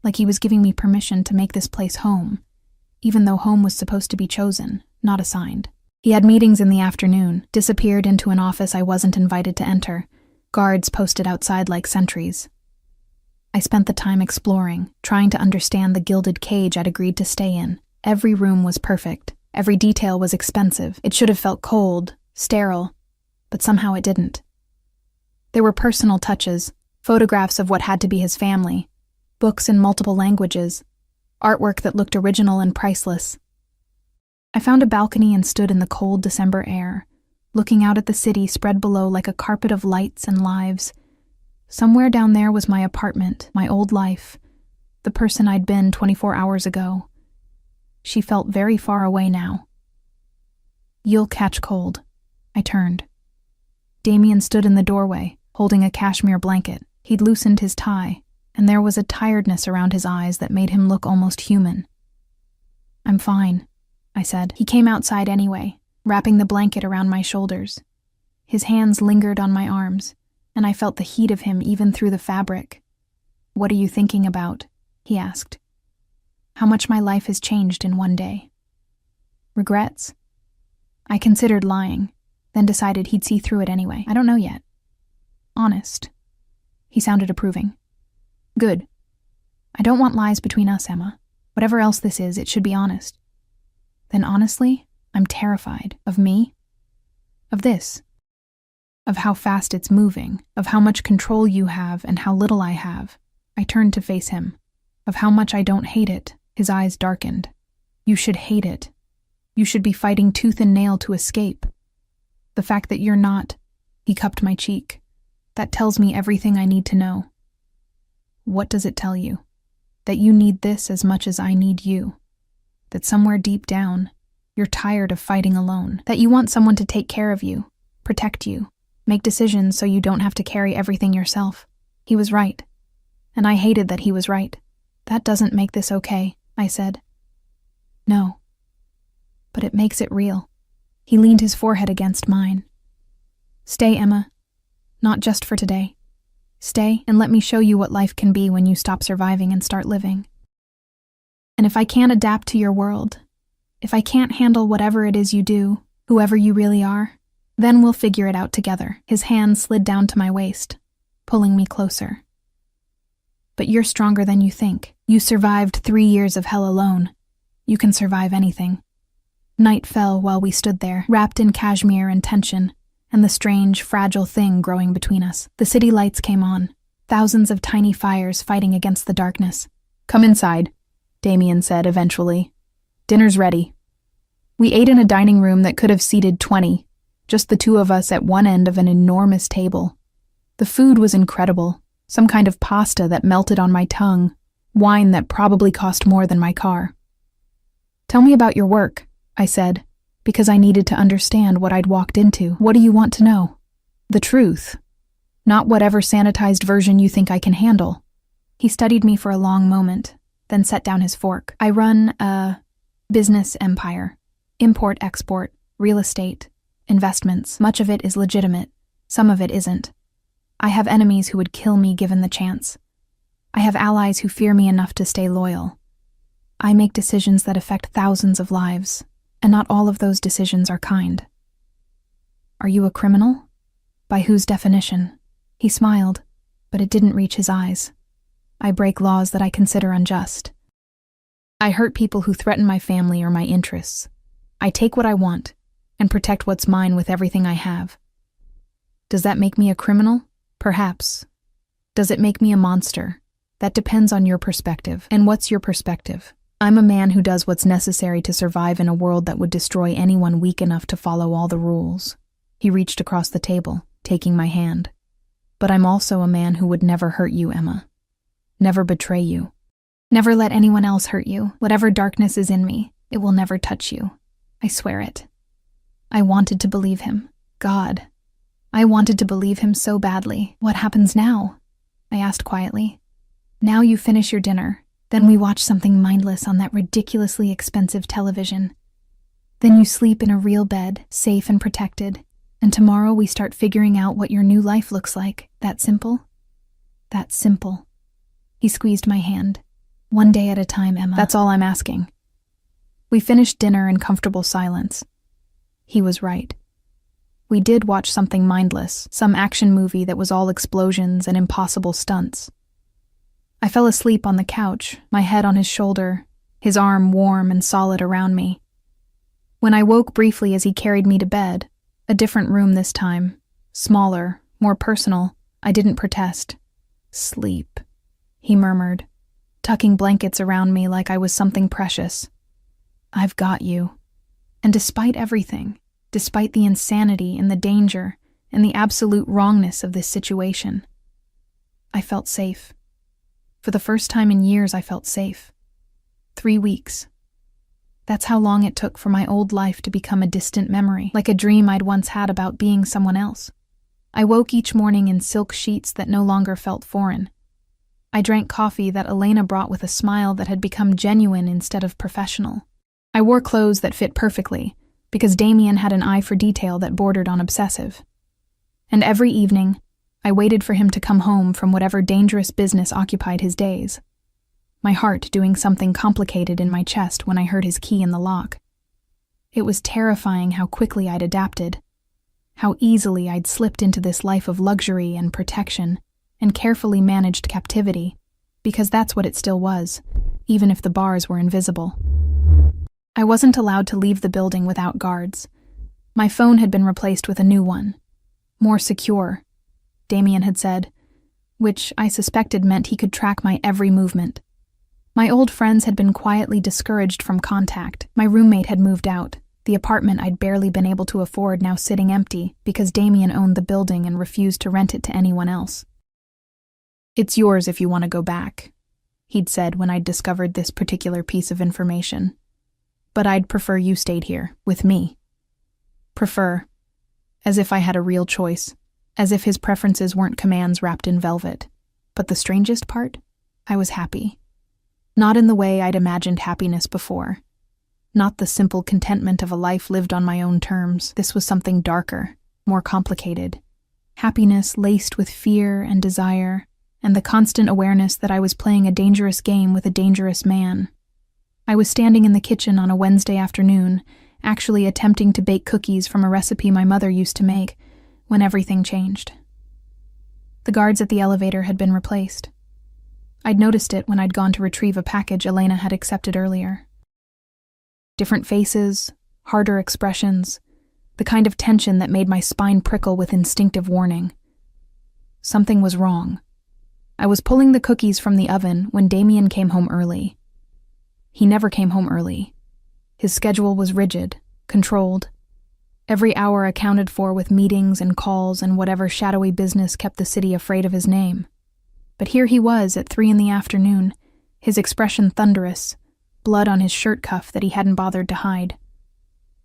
Like he was giving me permission to make this place home, even though home was supposed to be chosen, not assigned. He had meetings in the afternoon, disappeared into an office I wasn't invited to enter, guards posted outside like sentries. I spent the time exploring, trying to understand the gilded cage I'd agreed to stay in. Every room was perfect. Every detail was expensive. It should have felt cold, sterile, but somehow it didn't. There were personal touches, photographs of what had to be his family, books in multiple languages, artwork that looked original and priceless. I found a balcony and stood in the cold December air, looking out at the city spread below like a carpet of lights and lives. Somewhere down there was my apartment, my old life, the person I'd been 24 hours ago. She felt very far away now. "You'll catch cold." I turned. Damien stood in the doorway, holding a cashmere blanket. He'd loosened his tie, and there was a tiredness around his eyes that made him look almost human. "I'm fine," I said. He came outside anyway, wrapping the blanket around my shoulders. His hands lingered on my arms, and I felt the heat of him even through the fabric. "What are you thinking about?" he asked. "How much my life has changed in one day." "Regrets?" I considered lying, then decided he'd see through it anyway. "I don't know yet." "Honest." He sounded approving. "Good. I don't want lies between us, Emma. Whatever else this is, it should be honest." "Then honestly, I'm terrified. Of me? Of this. Of how fast it's moving, of how much control you have and how little I have." I turned to face him. "Of how much I don't hate it." His eyes darkened. "You should hate it. You should be fighting tooth and nail to escape. The fact that you're not—" He cupped my cheek. "That tells me everything I need to know." "What does it tell you? That you need this as much as I need you. That somewhere deep down, you're tired of fighting alone. That you want someone to take care of you, protect you, make decisions so you don't have to carry everything yourself." He was right. And I hated that he was right. "That doesn't make this okay," I said. "No. But it makes it real." He leaned his forehead against mine. "Stay, Emma. Not just for today. Stay and let me show you what life can be when you stop surviving and start living. And if I can't adapt to your world, if I can't handle whatever it is you do, whoever you really are, then we'll figure it out together." His hand slid down to my waist, pulling me closer. "But you're stronger than you think. You survived 3 years of hell alone. You can survive anything." Night fell while we stood there, wrapped in cashmere and tension, and the strange, fragile thing growing between us. The city lights came on, thousands of tiny fires fighting against the darkness. "Come inside," Damien said eventually. "Dinner's ready." We ate in a dining room that could have seated 20, just the two of us at one end of an enormous table. The food was incredible, some kind of pasta that melted on my tongue, wine that probably cost more than my car. "Tell me about your work," I said, because I needed to understand what I'd walked into. "What do you want to know?" "The truth. Not whatever sanitized version you think I can handle." He studied me for a long moment, then set down his fork. "I run a business empire. Import-export, real estate, investments. Much of it is legitimate. Some of it isn't. I have enemies who would kill me given the chance. I have allies who fear me enough to stay loyal. I make decisions that affect thousands of lives, and not all of those decisions are kind." "Are you a criminal? By whose definition?" He smiled, but it didn't reach his eyes. "I break laws that I consider unjust. I hurt people who threaten my family or my interests. I take what I want and protect what's mine with everything I have. Does that make me a criminal? Perhaps. Does it make me a monster? That depends on your perspective. And what's your perspective?" I'm a man who does what's necessary to survive in a world that would destroy anyone weak enough to follow all the rules. He reached across the table, taking my hand. But I'm also a man who would never hurt you, Emma. Never betray you. Never let anyone else hurt you. Whatever darkness is in me, it will never touch you. I swear it. I wanted to believe him. God. I wanted to believe him so badly. What happens now? I asked quietly. Now you finish your dinner. Then we watch something mindless on that ridiculously expensive television. Then you sleep in a real bed, safe and protected. And tomorrow we start figuring out what your new life looks like. That simple? That simple. He squeezed my hand. One day at a time, Emma. That's all I'm asking. We finished dinner in comfortable silence. He was right. We did watch something mindless, some action movie that was all explosions and impossible stunts. I fell asleep on the couch, my head on his shoulder, his arm warm and solid around me. When I woke briefly as he carried me to bed, a different room this time, smaller, more personal, I didn't protest. Sleep, he murmured, tucking blankets around me like I was something precious. I've got you. And despite everything, despite the insanity and the danger and the absolute wrongness of this situation, I felt safe. For the first time in years, I felt safe. 3 weeks. That's how long it took for my old life to become a distant memory, like a dream I'd once had about being someone else. I woke each morning in silk sheets that no longer felt foreign. I drank coffee that Elena brought with a smile that had become genuine instead of professional. I wore clothes that fit perfectly, because Damien had an eye for detail that bordered on obsessive. And every evening, I waited for him to come home from whatever dangerous business occupied his days. My heart doing something complicated in my chest when I heard his key in the lock. It was terrifying how quickly I'd adapted, how easily I'd slipped into this life of luxury and protection and carefully managed captivity, because that's what it still was, even if the bars were invisible. I wasn't allowed to leave the building without guards. My phone had been replaced with a new one, more secure, Damien had said, which I suspected meant he could track my every movement. My old friends had been quietly discouraged from contact. My roommate had moved out, the apartment I'd barely been able to afford now sitting empty because Damien owned the building and refused to rent it to anyone else. It's yours if you want to go back, he'd said when I'd discovered this particular piece of information. But I'd prefer you stayed here, with me. Prefer. As if I had a real choice, as if his preferences weren't commands wrapped in velvet. But the strangest part? I was happy. Not in the way I'd imagined happiness before. Not the simple contentment of a life lived on my own terms. This was something darker, more complicated. Happiness laced with fear and desire, and the constant awareness that I was playing a dangerous game with a dangerous man. I was standing in the kitchen on a Wednesday afternoon, actually attempting to bake cookies from a recipe my mother used to make, when everything changed. The guards at the elevator had been replaced. I'd noticed it when I'd gone to retrieve a package Elena had accepted earlier. Different faces, harder expressions, the kind of tension that made my spine prickle with instinctive warning. Something was wrong. I was pulling the cookies from the oven when Damien came home early. He never came home early. His schedule was rigid, controlled. Every hour accounted for with meetings and calls and whatever shadowy business kept the city afraid of his name. But here he was at 3 p.m, his expression thunderous, blood on his shirt cuff that he hadn't bothered to hide.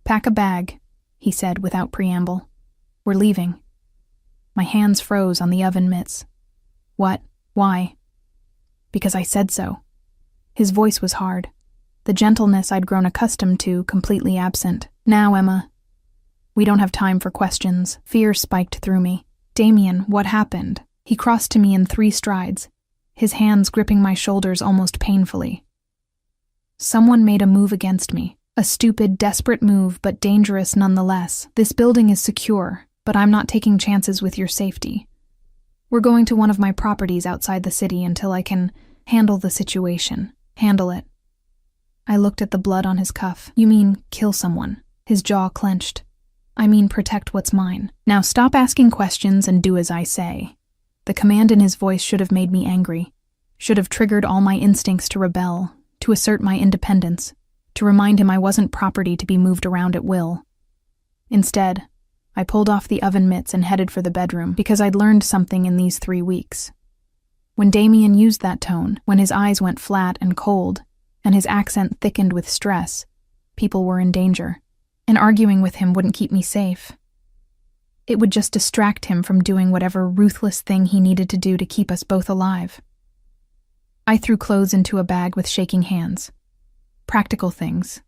"Pack a bag," he said without preamble. "We're leaving." My hands froze on the oven mitts. What? Why? Because I said so. His voice was hard. The gentleness I'd grown accustomed to completely absent. "Now, Emma." "We don't have time for questions." Fear spiked through me. "Damien, what happened?" He crossed to me in 3 strides, his hands gripping my shoulders almost painfully. "Someone made a move against me. A stupid, desperate move, but dangerous nonetheless. This building is secure, but I'm not taking chances with your safety. We're going to one of my properties outside the city until I can handle the situation. Handle it." I looked at the blood on his cuff. "You mean kill someone?" His jaw clenched. "I mean protect what's mine. Now stop asking questions and do as I say." The command in his voice should have made me angry, should have triggered all my instincts to rebel, to assert my independence, to remind him I wasn't property to be moved around at will. Instead, I pulled off the oven mitts and headed for the bedroom because I'd learned something in these 3 weeks. When Damien used that tone, when his eyes went flat and cold, and his accent thickened with stress, people were in danger, and arguing with him wouldn't keep me safe. It would just distract him from doing whatever ruthless thing he needed to do to keep us both alive. I threw clothes into a bag with shaking hands. Practical things.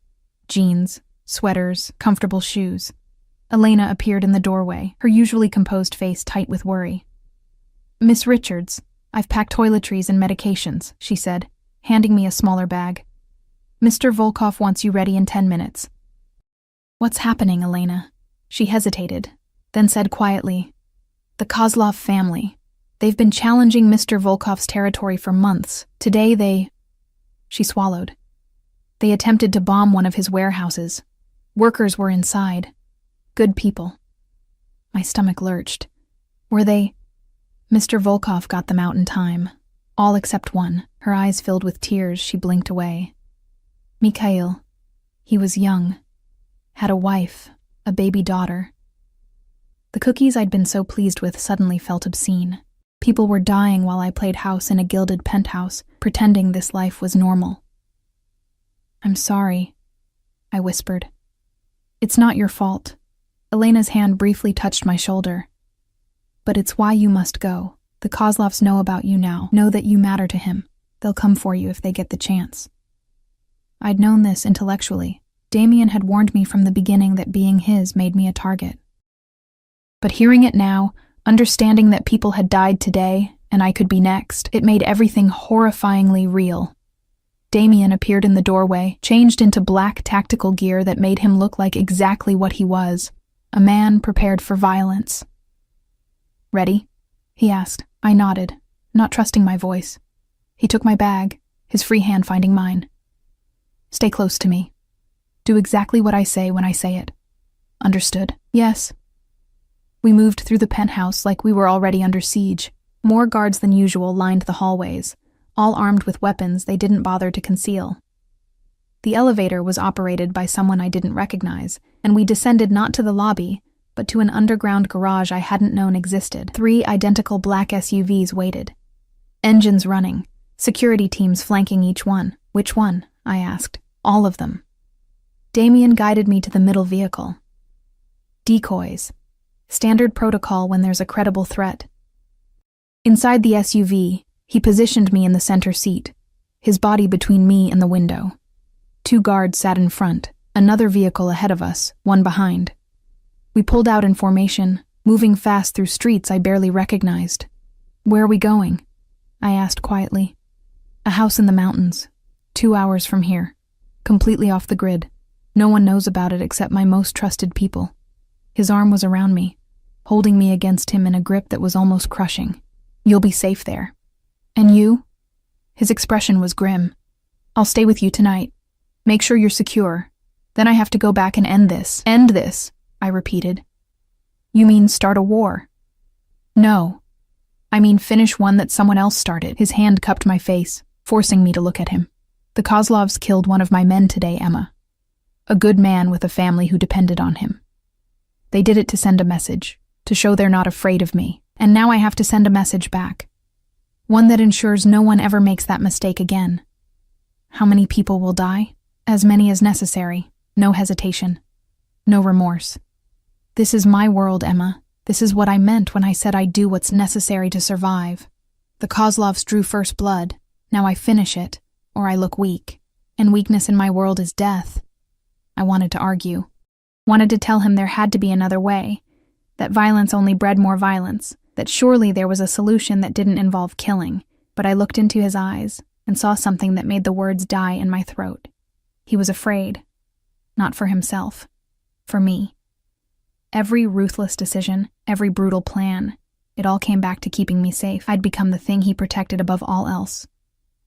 Jeans, sweaters, comfortable shoes. Elena appeared in the doorway, her usually composed face tight with worry. "Miss Richards, I've packed toiletries and medications," she said, handing me a smaller bag. "Mr. Volkov wants you ready in 10 minutes. "What's happening, Elena?" She hesitated, then said quietly, "The Kozlov family. They've been challenging Mr. Volkov's territory for months. Today She swallowed. "They attempted to bomb one of his warehouses. Workers were inside. Good people." My stomach lurched. "Were they—" "Mr. Volkov got them out in time. All except one." Her eyes filled with tears, she blinked away. "Mikhail. He was young. Had a wife, a baby daughter." The cookies I'd been so pleased with suddenly felt obscene. People were dying while I played house in a gilded penthouse, pretending this life was normal. "I'm sorry," I whispered. "It's not your fault." Elena's hand briefly touched my shoulder. "But it's why you must go. The Kozlovs know about you now, know that you matter to him. They'll come for you if they get the chance." I'd known this intellectually. Damien had warned me from the beginning that being his made me a target. But hearing it now, understanding that people had died today, and I could be next, it made everything horrifyingly real. Damien appeared in the doorway, changed into black tactical gear that made him look like exactly what he was, a man prepared for violence. "Ready?" he asked. I nodded, not trusting my voice. He took my bag, his free hand finding mine. "Stay close to me. Do exactly what I say when I say it." "Understood." "Yes." We moved through the penthouse like we were already under siege. More guards than usual lined the hallways, all armed with weapons they didn't bother to conceal. The elevator was operated by someone I didn't recognize, and we descended not to the lobby, but to an underground garage I hadn't known existed. 3 identical black SUVs waited. Engines running, security teams flanking each one. "Which one?" I asked. "All of them." Damien guided me to the middle vehicle. Decoys. Standard protocol when there's a credible threat. Inside the SUV, he positioned me in the center seat, his body between me and the window. 2 guards sat in front, another vehicle ahead of us, one behind. We pulled out in formation, moving fast through streets I barely recognized. "Where are we going?" I asked quietly. "A house in the mountains, 2 hours from here, completely off the grid. No one knows about it except my most trusted people." His arm was around me, holding me against him in a grip that was almost crushing. "You'll be safe there." "And you?" His expression was grim. "I'll stay with you tonight. Make sure you're secure. Then I have to go back and end this." "End this," I repeated. "You mean start a war?" "No. I mean finish one that someone else started." His hand cupped my face, forcing me to look at him. "The Kozlovs killed one of my men today, Emma. A good man with a family who depended on him. They did it to send a message, to show they're not afraid of me, and now I have to send a message back. One that ensures no one ever makes that mistake again. How many people will die? As many as necessary. No hesitation. No remorse. This is my world, Emma. This is what I meant when I said I'd do what's necessary to survive. The Kozlovs drew first blood. Now I finish it, or I look weak. And weakness in my world is death." I wanted to argue. Wanted to tell him there had to be another way. That violence only bred more violence. That surely there was a solution that didn't involve killing. But I looked into his eyes and saw something that made the words die in my throat. He was afraid. Not for himself. For me. Every ruthless decision, every brutal plan, it all came back to keeping me safe. I'd become the thing he protected above all else.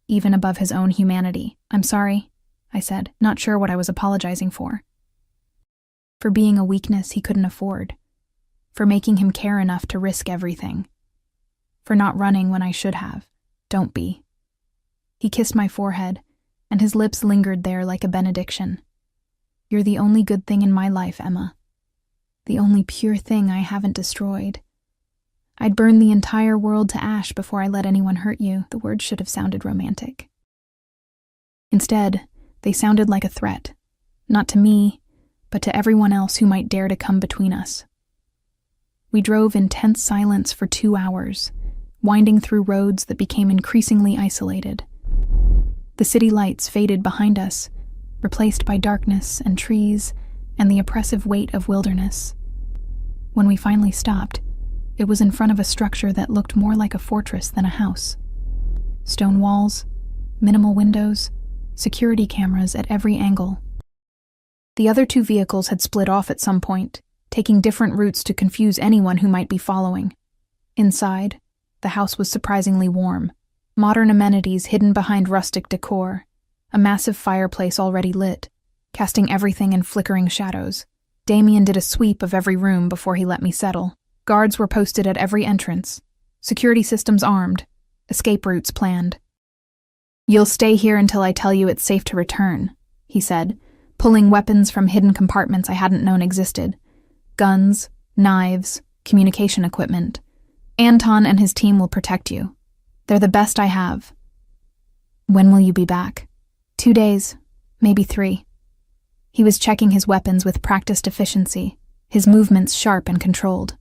Even above his own humanity. "I'm sorry," I said, not sure what I was apologizing for. For being a weakness he couldn't afford. For making him care enough to risk everything. For not running when I should have. "Don't be." He kissed my forehead, and his lips lingered there like a benediction. "You're the only good thing in my life, Emma. The only pure thing I haven't destroyed. I'd burn the entire world to ash before I let anyone hurt you." The words should have sounded romantic. Instead, they sounded like a threat, not to me, but to everyone else who might dare to come between us. We drove in tense silence for 2 hours, winding through roads that became increasingly isolated. The city lights faded behind us, replaced by darkness and trees and the oppressive weight of wilderness. When we finally stopped, it was in front of a structure that looked more like a fortress than a house. Stone walls, minimal windows, security cameras at every angle. The other 2 vehicles had split off at some point, taking different routes to confuse anyone who might be following. Inside, the house was surprisingly warm, modern amenities hidden behind rustic decor, a massive fireplace already lit, casting everything in flickering shadows. Damien did a sweep of every room before he let me settle. Guards were posted at every entrance, security systems armed, escape routes planned. "You'll stay here until I tell you it's safe to return," he said, pulling weapons from hidden compartments I hadn't known existed. Guns, knives, communication equipment. "Anton and his team will protect you. They're the best I have." "When will you be back?" 2 days, maybe 3. He was checking his weapons with practiced efficiency, his movements sharp and controlled.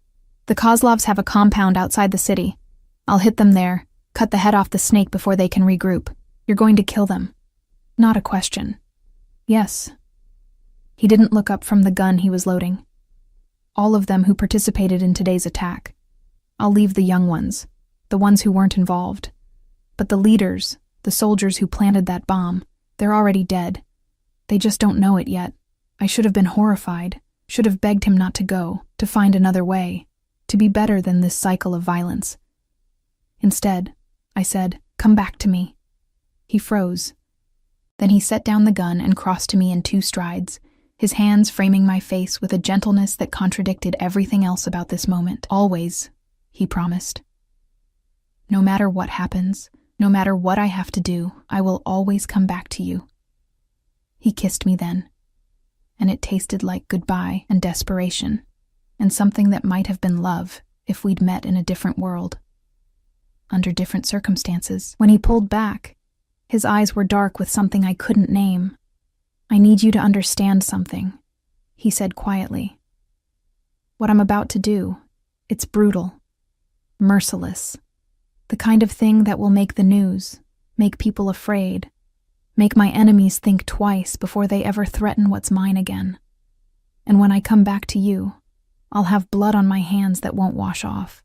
"The Kozlovs have a compound outside the city. I'll hit them there, cut the head off the snake before they can regroup. You're going to kill them." Not a question. Yes. He didn't look up from the gun he was loading. "All of them who participated in today's attack. I'll leave the young ones, the ones who weren't involved. But the leaders, the soldiers who planted that bomb, they're already dead. They just don't know it yet. I should have been horrified, should have begged him not to go, to find another way, to be better than this cycle of violence. Instead, I said, 'Come back to me.'" He froze. Then he set down the gun and crossed to me in 2 strides, his hands framing my face with a gentleness that contradicted everything else about this moment. "Always," he promised. "No matter what happens, no matter what I have to do, I will always come back to you." He kissed me then, and it tasted like goodbye and desperation, and something that might have been love if we'd met in a different world, under different circumstances. When he pulled back, his eyes were dark with something I couldn't name. "I need you to understand something," he said quietly. "What I'm about to do, it's brutal, merciless, the kind of thing that will make the news, make people afraid, make my enemies think twice before they ever threaten what's mine again. And when I come back to you, I'll have blood on my hands that won't wash off.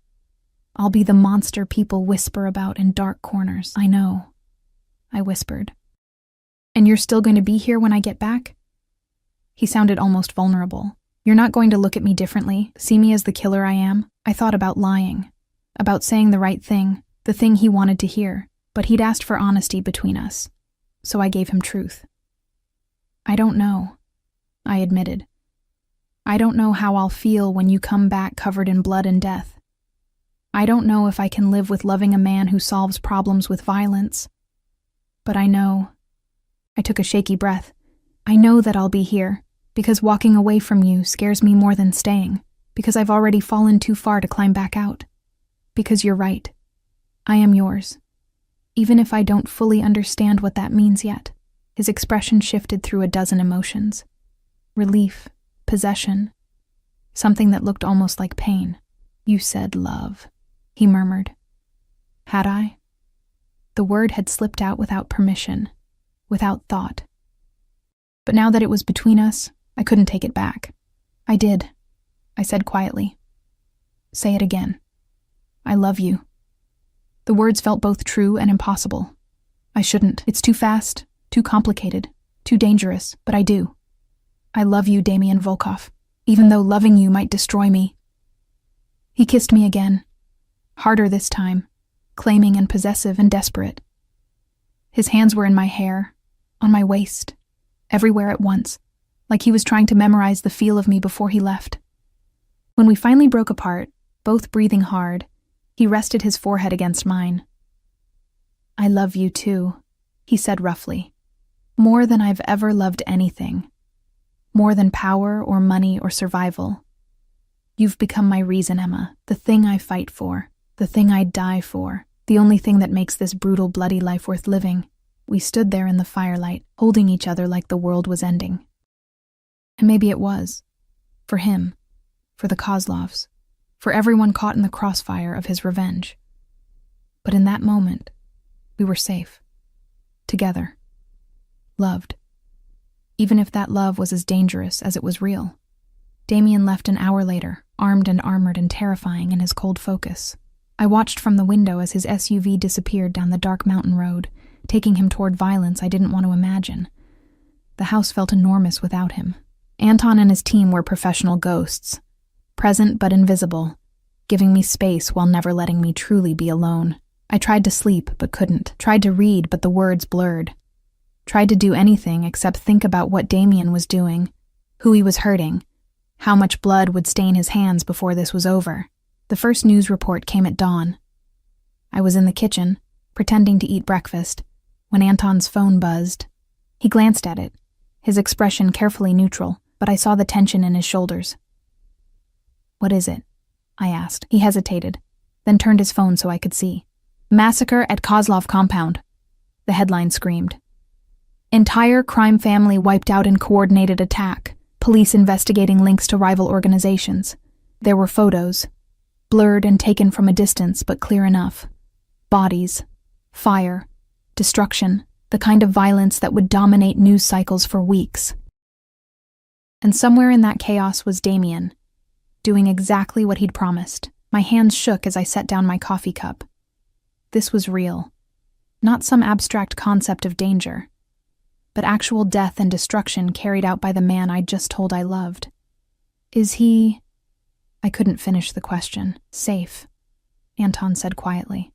I'll be the monster people whisper about in dark corners." "I know," I whispered. "And you're still going to be here when I get back?" He sounded almost vulnerable. "You're not going to look at me differently, see me as the killer I am?" I thought about lying, about saying the right thing, the thing he wanted to hear, but he'd asked for honesty between us, so I gave him truth. "I don't know," I admitted. "I don't know how I'll feel when you come back covered in blood and death. I don't know if I can live with loving a man who solves problems with violence. But I know," I took a shaky breath, "I know that I'll be here, because walking away from you scares me more than staying, because I've already fallen too far to climb back out. Because you're right. I am yours. Even if I don't fully understand what that means yet." His expression shifted through a dozen emotions. Relief, possession, something that looked almost like pain. "You said love," he murmured. Had I? The word had slipped out without permission, without thought. But now that it was between us, I couldn't take it back. "I did," I said quietly. "Say it again. I love you." The words felt both true and impossible. I shouldn't. It's too fast, too complicated, too dangerous, but I do. I love you, Damien Volkov, even though loving you might destroy me. He kissed me again, harder this time, claiming and possessive and desperate. His hands were in my hair, on my waist, everywhere at once, like he was trying to memorize the feel of me before he left. When we finally broke apart, both breathing hard, he rested his forehead against mine. "I love you too," he said roughly. More than I've ever loved anything. More than power or money or survival. You've become my reason, Emma, the thing I fight for, the thing I'd die for, the only thing that makes this brutal, bloody life worth living. We stood there in the firelight, holding each other like the world was ending. And maybe it was. For him. For the Kozlovs. For everyone caught in the crossfire of his revenge. But in that moment, we were safe. Together. Loved. Even if that love was as dangerous as it was real. Damien left an hour later, armed and armored and terrifying in his cold focus. I watched from the window as his SUV disappeared down the dark mountain road, taking him toward violence I didn't want to imagine. The house felt enormous without him. Anton and his team were professional ghosts, present but invisible, giving me space while never letting me truly be alone. I tried to sleep but couldn't, tried to read but the words blurred, tried to do anything except think about what Damien was doing, who he was hurting, how much blood would stain his hands before this was over. The first news report came at dawn. I was in the kitchen, pretending to eat breakfast, when Anton's phone buzzed. He glanced at it, his expression carefully neutral, but I saw the tension in his shoulders. "What is it?" I asked. He hesitated, then turned his phone so I could see. "Massacre at Kozlov compound," the headline screamed. "Entire crime family wiped out in coordinated attack, police investigating links to rival organizations." There were photos, blurred and taken from a distance but clear enough. Bodies, fire, destruction, the kind of violence that would dominate news cycles for weeks. And somewhere in that chaos was Damien, doing exactly what he'd promised. My hands shook as I set down my coffee cup. This was real. Not some abstract concept of danger, but actual death and destruction carried out by the man I'd just told I loved. "Is he—" I couldn't finish the question. "Safe," Anton said quietly.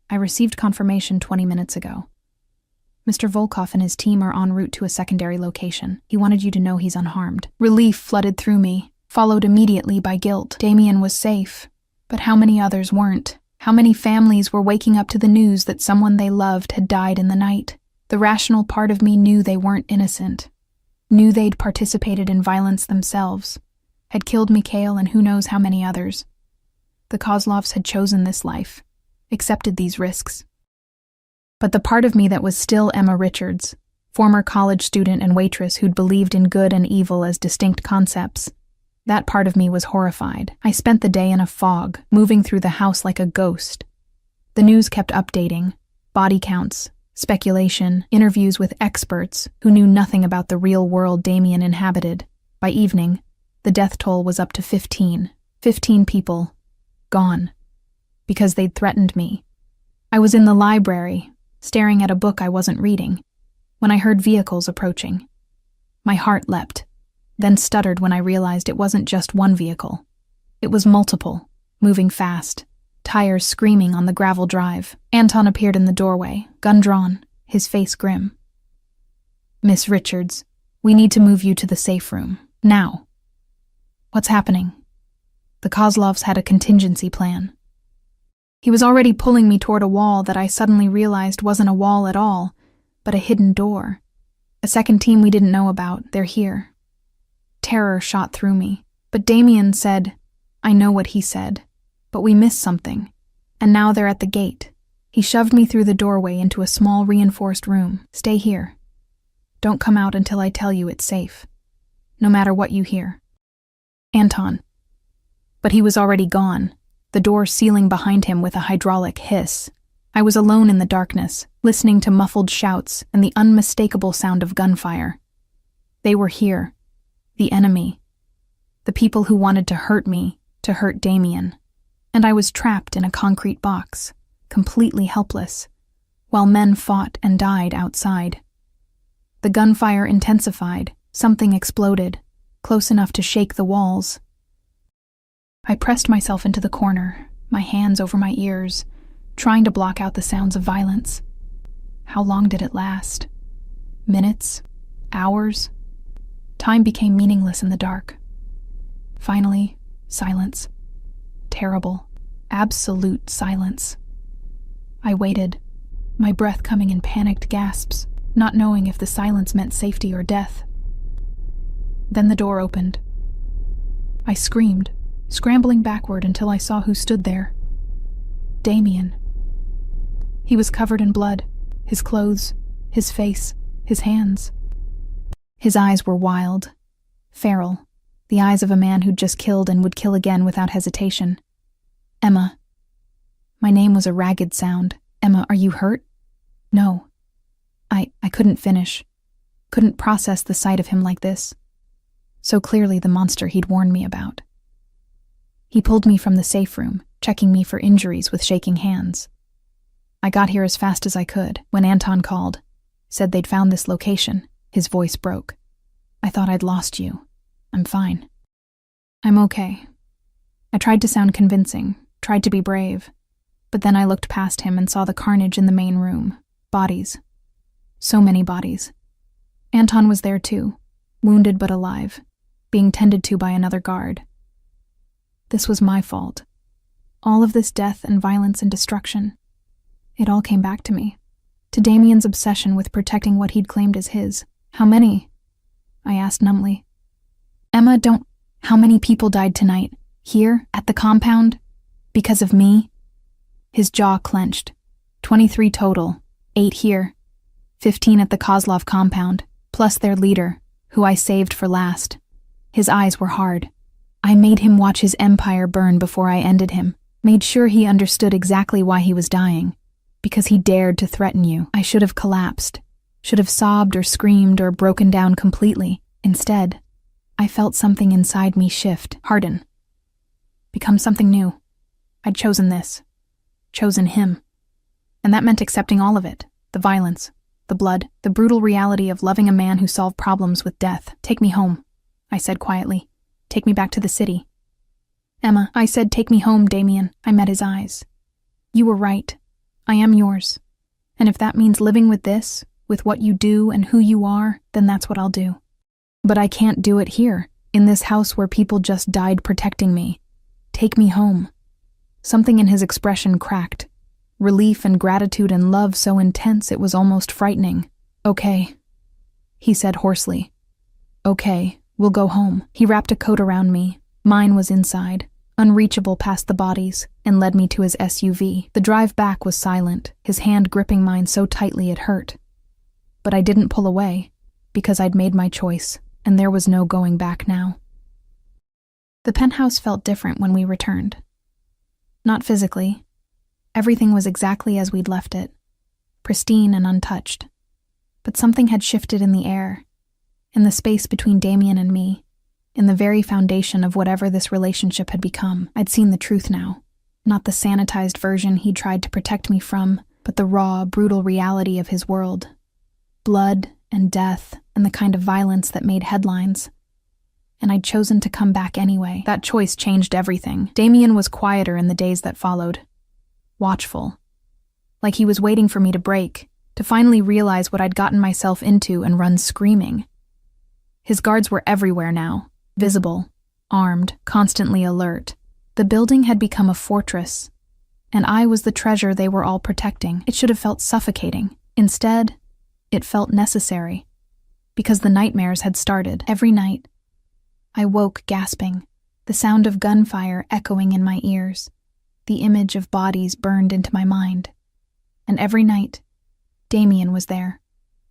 "I received confirmation 20 minutes ago. Mr. Volkov and his team are en route to a secondary location. He wanted you to know he's unharmed." Relief flooded through me, followed immediately by guilt. Damien was safe, but how many others weren't? How many families were waking up to the news that someone they loved had died in the night? The rational part of me knew they weren't innocent, knew they'd participated in violence themselves, had killed Mikhail and who knows how many others. The Kozlovs had chosen this life, accepted these risks. But the part of me that was still Emma Richards, former college student and waitress who'd believed in good and evil as distinct concepts, that part of me was horrified. I spent the day in a fog, moving through the house like a ghost. The news kept updating, body counts, speculation, interviews with experts who knew nothing about the real world Damien inhabited. By evening, the death toll was up to 15. 15 people, gone, because they'd threatened me. I was in the library, staring at a book I wasn't reading, when I heard vehicles approaching. My heart leapt, then stuttered when I realized it wasn't just one vehicle. It was multiple, moving fast, tires screaming on the gravel drive. Anton appeared in the doorway, gun drawn, his face grim. "Miss Richards, we need to move you to the safe room, now." "What's happening?" The Kozlovs had a contingency plan. He was already pulling me toward a wall that I suddenly realized wasn't a wall at all, but a hidden door. A second team we didn't know about, they're here. Terror shot through me, but Damien said, I know what he said, but we missed something, and now they're at the gate. He shoved me through the doorway into a small reinforced room. "Stay here. Don't come out until I tell you it's safe, no matter what you hear." Anton. But he was already gone, the door sealing behind him with a hydraulic hiss. I was alone in the darkness, listening to muffled shouts and the unmistakable sound of gunfire. They were here, the enemy, the people who wanted to hurt me, to hurt Damien. And I was trapped in a concrete box, completely helpless, while men fought and died outside. The gunfire intensified, something exploded, close enough to shake the walls. I pressed myself into the corner, my hands over my ears, trying to block out the sounds of violence. How long did it last? Minutes? Hours? Time became meaningless in the dark. Finally, silence. Terrible, absolute silence. I waited, my breath coming in panicked gasps. not knowing if the silence meant safety or death. Then the door opened. I screamed, scrambling backward until I saw who stood there. Damien. He was covered in blood, his clothes, his face, his hands. His eyes were wild, feral, the eyes of a man who'd just killed and would kill again without hesitation. Emma. My name was a ragged sound. Emma, are you hurt? No. I couldn't finish. Couldn't process the sight of him like this. So clearly the monster he'd warned me about. He pulled me from the safe room, checking me for injuries with shaking hands. I got here as fast as I could when Anton called, said they'd found this location. His voice broke. I thought I'd lost you. I'm fine. I'm okay. I tried to sound convincing, tried to be brave, but then I looked past him and saw the carnage in the main room. Bodies. So many bodies. Anton was there too, wounded but alive, being tended to by another guard. This was my fault. All of this death and violence and destruction. It all came back to me. To Damien's obsession with protecting what he'd claimed as his. How many? I asked numbly. Emma, how many people died tonight? Here, at the compound? Because of me? His jaw clenched. 23 total. 8 here. 15 at the Kozlov compound, plus their leader, who I saved for last. His eyes were hard. I made him watch his empire burn before I ended him. Made sure he understood exactly why he was dying. Because he dared to threaten you. I should have collapsed. Should have sobbed or screamed or broken down completely. Instead, I felt something inside me shift, harden. Become something new. I'd chosen this. Chosen him. And that meant accepting all of it. The violence, the blood, the brutal reality of loving a man who solved problems with death. Take me home, I said quietly. Take me back to the city. Emma, I said, take me home, Damien. I met his eyes. You were right. I am yours. And if that means living with this, with what you do and who you are, then that's what I'll do. But I can't do it here, in this house where people just died protecting me. Take me home. Something in his expression cracked. Relief and gratitude and love so intense it was almost frightening. Okay, he said hoarsely. Okay, we'll go home. He wrapped a coat around me. Mine was inside, unreachable past the bodies, and led me to his SUV. The drive back was silent, his hand gripping mine so tightly it hurt. But I didn't pull away, because I'd made my choice, and there was no going back now. The penthouse felt different when we returned. Not physically. Everything was exactly as we'd left it, pristine and untouched. But something had shifted in the air, in the space between Damien and me, in the very foundation of whatever this relationship had become. I'd seen the truth now, not the sanitized version he'd tried to protect me from, but the raw, brutal reality of his world. Blood and death and the kind of violence that made headlines. And I'd chosen to come back anyway. That choice changed everything. Damien was quieter in the days that followed. Watchful. Like he was waiting for me to break, to finally realize what I'd gotten myself into and run screaming. His guards were everywhere now, visible, armed, constantly alert. The building had become a fortress, and I was the treasure they were all protecting. It should have felt suffocating. Instead, it felt necessary, because the nightmares had started. Every night, I woke gasping, the sound of gunfire echoing in my ears, the image of bodies burned into my mind. And every night, Damien was there,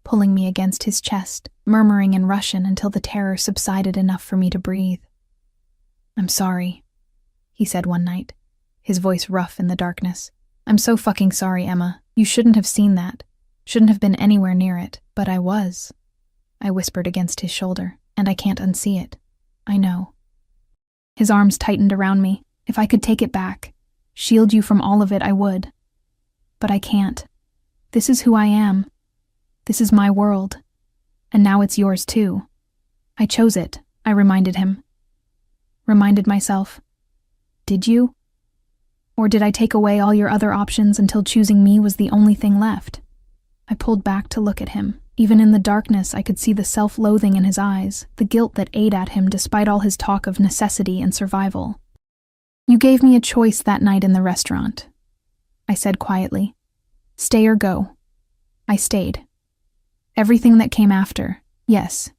pulling me against his chest, murmuring in Russian until the terror subsided enough for me to breathe. I'm sorry, he said one night, his voice rough in the darkness. I'm so fucking sorry, Emma. You shouldn't have seen that. Shouldn't have been anywhere near it. But I was. I whispered against his shoulder, and I can't unsee it. I know. His arms tightened around me. If I could take it back, shield you from all of it, I would. But I can't. This is who I am. This is my world. And now it's yours too. I chose it, I reminded him. Reminded myself. Did you? Or did I take away all your other options until choosing me was the only thing left? I pulled back to look at him. Even in the darkness, I could see the self-loathing in his eyes, the guilt that ate at him despite all his talk of necessity and survival. You gave me a choice that night in the restaurant, I said quietly. Stay or go. I stayed. Everything that came after, yes.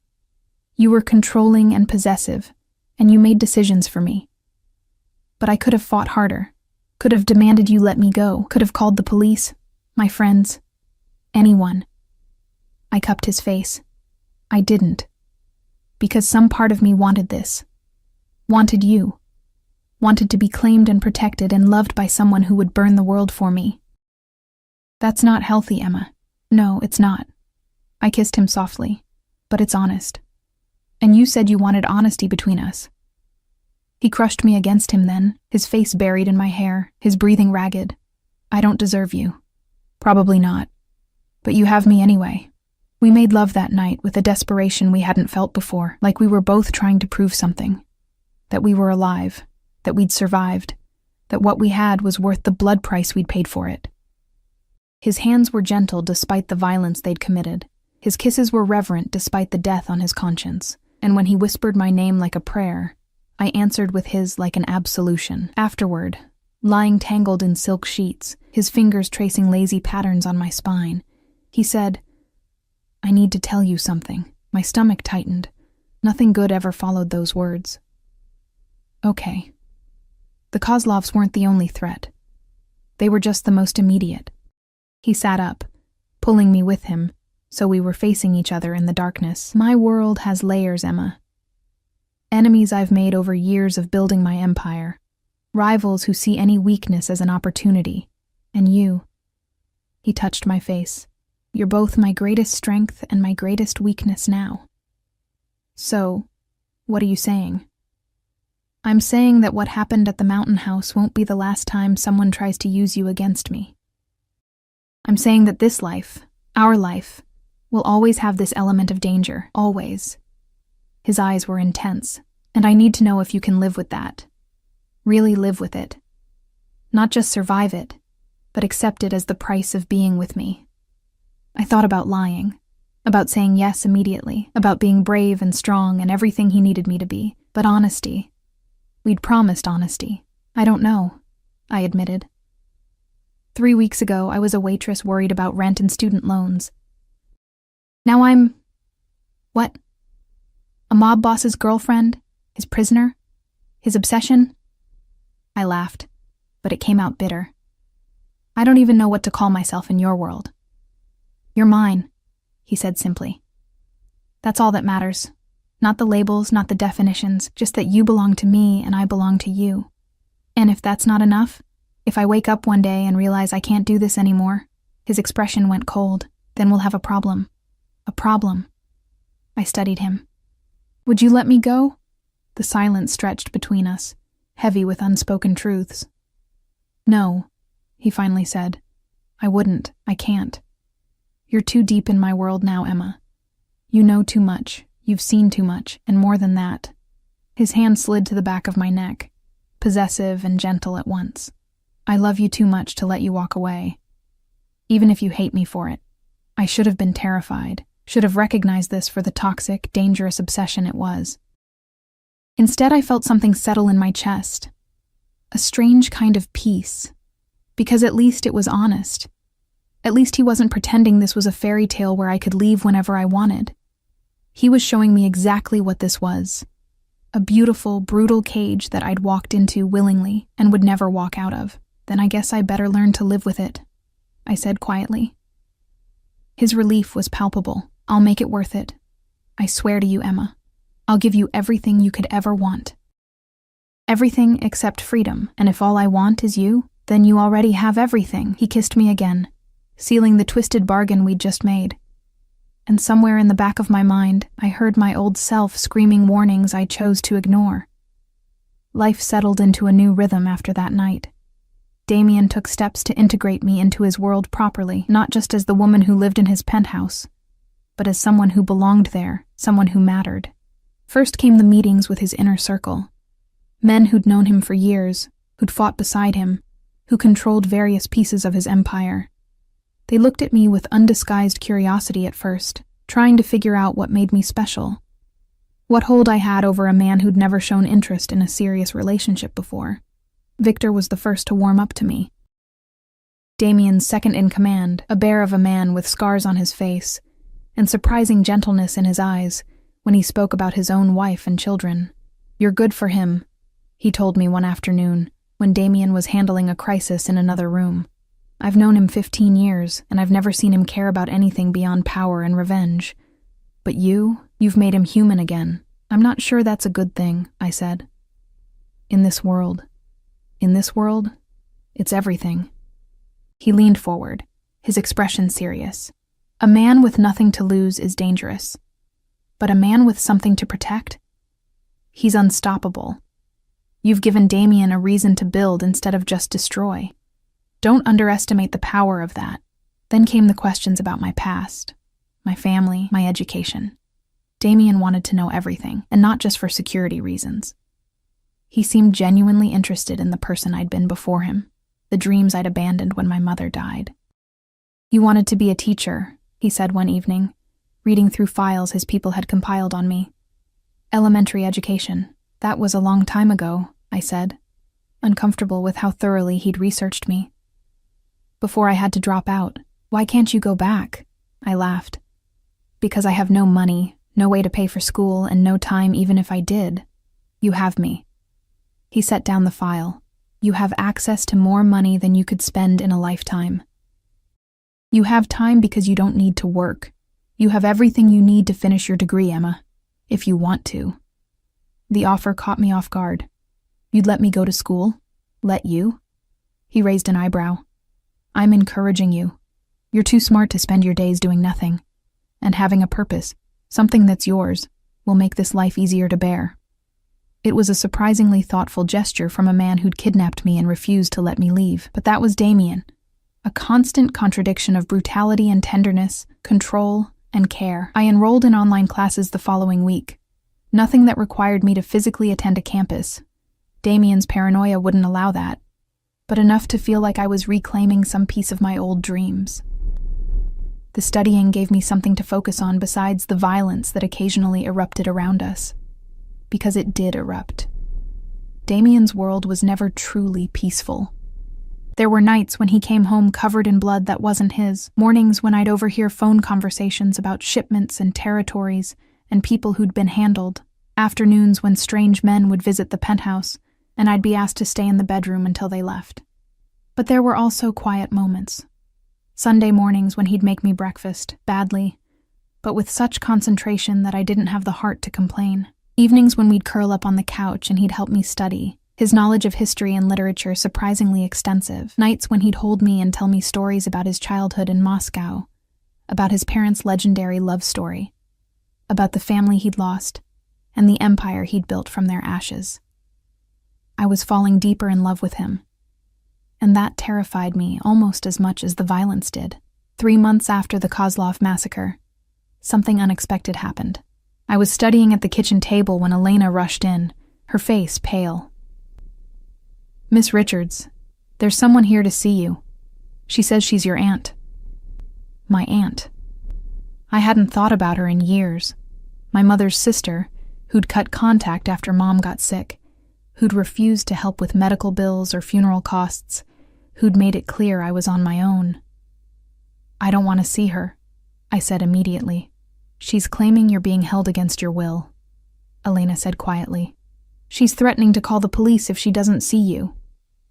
You were controlling and possessive, and you made decisions for me. But I could have fought harder, could have demanded you let me go, could have called the police, my friends, anyone. I cupped his face. I didn't. Because some part of me wanted this. Wanted you. Wanted to be claimed and protected and loved by someone who would burn the world for me. That's not healthy, Emma. No, it's not. I kissed him softly. But it's honest. And you said you wanted honesty between us. He crushed me against him then, his face buried in my hair, his breathing ragged. I don't deserve you. Probably not. But you have me anyway. We made love that night with a desperation we hadn't felt before, like we were both trying to prove something. That we were alive, that we'd survived, that what we had was worth the blood price we'd paid for it. His hands were gentle despite the violence they'd committed. His kisses were reverent despite the death on his conscience. And when he whispered my name like a prayer, I answered with his like an absolution. Afterward, lying tangled in silk sheets, his fingers tracing lazy patterns on my spine, he said, I need to tell you something. My stomach tightened. Nothing good ever followed those words. Okay. The Kozlovs weren't the only threat. They were just the most immediate. He sat up, pulling me with him, so we were facing each other in the darkness. My world has layers, Emma. Enemies I've made over years of building my empire. Rivals who see any weakness as an opportunity. And you. He touched my face. You're both my greatest strength and my greatest weakness now. So, what are you saying? I'm saying that what happened at the mountain house won't be the last time someone tries to use you against me. I'm saying that this life, our life, will always have this element of danger, always. His eyes were intense, and I need to know if you can live with that. Really live with it. Not just survive it, but accept it as the price of being with me. I thought about lying, about saying yes immediately, about being brave and strong and everything he needed me to be, but honesty. We'd promised honesty. I don't know, I admitted. 3 weeks ago, I was a waitress worried about rent and student loans. Now I'm... what? A mob boss's girlfriend? His prisoner? His obsession? I laughed, but it came out bitter. I don't even know what to call myself in your world. You're mine, he said simply. That's all that matters. Not the labels, not the definitions, just that you belong to me and I belong to you. And if that's not enough, if I wake up one day and realize I can't do this anymore, his expression went cold, then we'll have a problem. A problem. I studied him. Would you let me go? The silence stretched between us, heavy with unspoken truths. No, he finally said. I wouldn't. I can't. You're too deep in my world now, Emma. You know too much. You've seen too much, and more than that. His hand slid to the back of my neck, possessive and gentle at once. I love you too much to let you walk away. Even if you hate me for it. I should have been terrified, should have recognized this for the toxic, dangerous obsession it was. Instead, I felt something settle in my chest. A strange kind of peace. Because at least it was honest. At least he wasn't pretending this was a fairy tale where I could leave whenever I wanted. He was showing me exactly what this was. A beautiful, brutal cage that I'd walked into willingly and would never walk out of. Then I guess I better learn to live with it, I said quietly. His relief was palpable. I'll make it worth it. I swear to you, Emma. I'll give you everything you could ever want. Everything except freedom, and if all I want is you, then you already have everything. He kissed me again, sealing the twisted bargain we'd just made. And somewhere in the back of my mind, I heard my old self screaming warnings I chose to ignore. Life settled into a new rhythm after that night. Damien took steps to integrate me into his world properly, not just as the woman who lived in his penthouse, but as someone who belonged there, someone who mattered. First came the meetings with his inner circle. Men who'd known him for years, who'd fought beside him, who controlled various pieces of his empire. They looked at me with undisguised curiosity at first, trying to figure out what made me special. What hold I had over a man who'd never shown interest in a serious relationship before. Victor was the first to warm up to me. Damien's second in command, a bear of a man with scars on his face, and surprising gentleness in his eyes when he spoke about his own wife and children. "You're good for him," he told me one afternoon when Damien was handling a crisis in another room. "I've known him 15 years, and I've never seen him care about anything beyond power and revenge. But you've made him human again." "I'm not sure that's a good thing," I said. In this world, it's everything." He leaned forward, his expression serious. "A man with nothing to lose is dangerous. But a man with something to protect? He's unstoppable. You've given Damien a reason to build instead of just destroy. Don't underestimate the power of that." Then came the questions about my past, my family, my education. Damien wanted to know everything, and not just for security reasons. He seemed genuinely interested in the person I'd been before him, the dreams I'd abandoned when my mother died. "You wanted to be a teacher," he said one evening, reading through files his people had compiled on me. "Elementary education. That was a long time ago," I said, uncomfortable with how thoroughly he'd researched me. "Before I had to drop out. Why can't you go back?" I laughed. "Because I have no money, no way to pay for school, and no time even if I did. You have me." He set down the file. "You have access to more money than you could spend in a lifetime. You have time because you don't need to work. You have everything you need to finish your degree, Emma, if you want to." The offer caught me off guard. "You'd let me go to school? Let you?" He raised an eyebrow. "I'm encouraging you. You're too smart to spend your days doing nothing. And having a purpose, something that's yours, will make this life easier to bear." It was a surprisingly thoughtful gesture from a man who'd kidnapped me and refused to let me leave. But that was Damien. A constant contradiction of brutality and tenderness, control and care. I enrolled in online classes the following week. Nothing that required me to physically attend a campus. Damien's paranoia wouldn't allow that. But enough to feel like I was reclaiming some piece of my old dreams. The studying gave me something to focus on besides the violence that occasionally erupted around us. Because it did erupt. Damien's world was never truly peaceful. There were nights when he came home covered in blood that wasn't his, mornings when I'd overhear phone conversations about shipments and territories and people who'd been handled, afternoons when strange men would visit the penthouse and I'd be asked to stay in the bedroom until they left. But there were also quiet moments. Sunday mornings when he'd make me breakfast, badly, but with such concentration that I didn't have the heart to complain. Evenings when we'd curl up on the couch and he'd help me study, his knowledge of history and literature surprisingly extensive. Nights when he'd hold me and tell me stories about his childhood in Moscow, about his parents' legendary love story, about the family he'd lost, and the empire he'd built from their ashes. I was falling deeper in love with him, and that terrified me almost as much as the violence did. 3 months after the Kozlov massacre, something unexpected happened. I was studying at the kitchen table when Elena rushed in, her face pale. "Miss Richards, there's someone here to see you. She says she's your aunt." My aunt. I hadn't thought about her in years. My mother's sister, who'd cut contact after Mom got sick, who'd refused to help with medical bills or funeral costs, who'd made it clear I was on my own. "I don't want to see her," I said immediately. "She's claiming you're being held against your will," Elena said quietly. "She's threatening to call the police if she doesn't see you."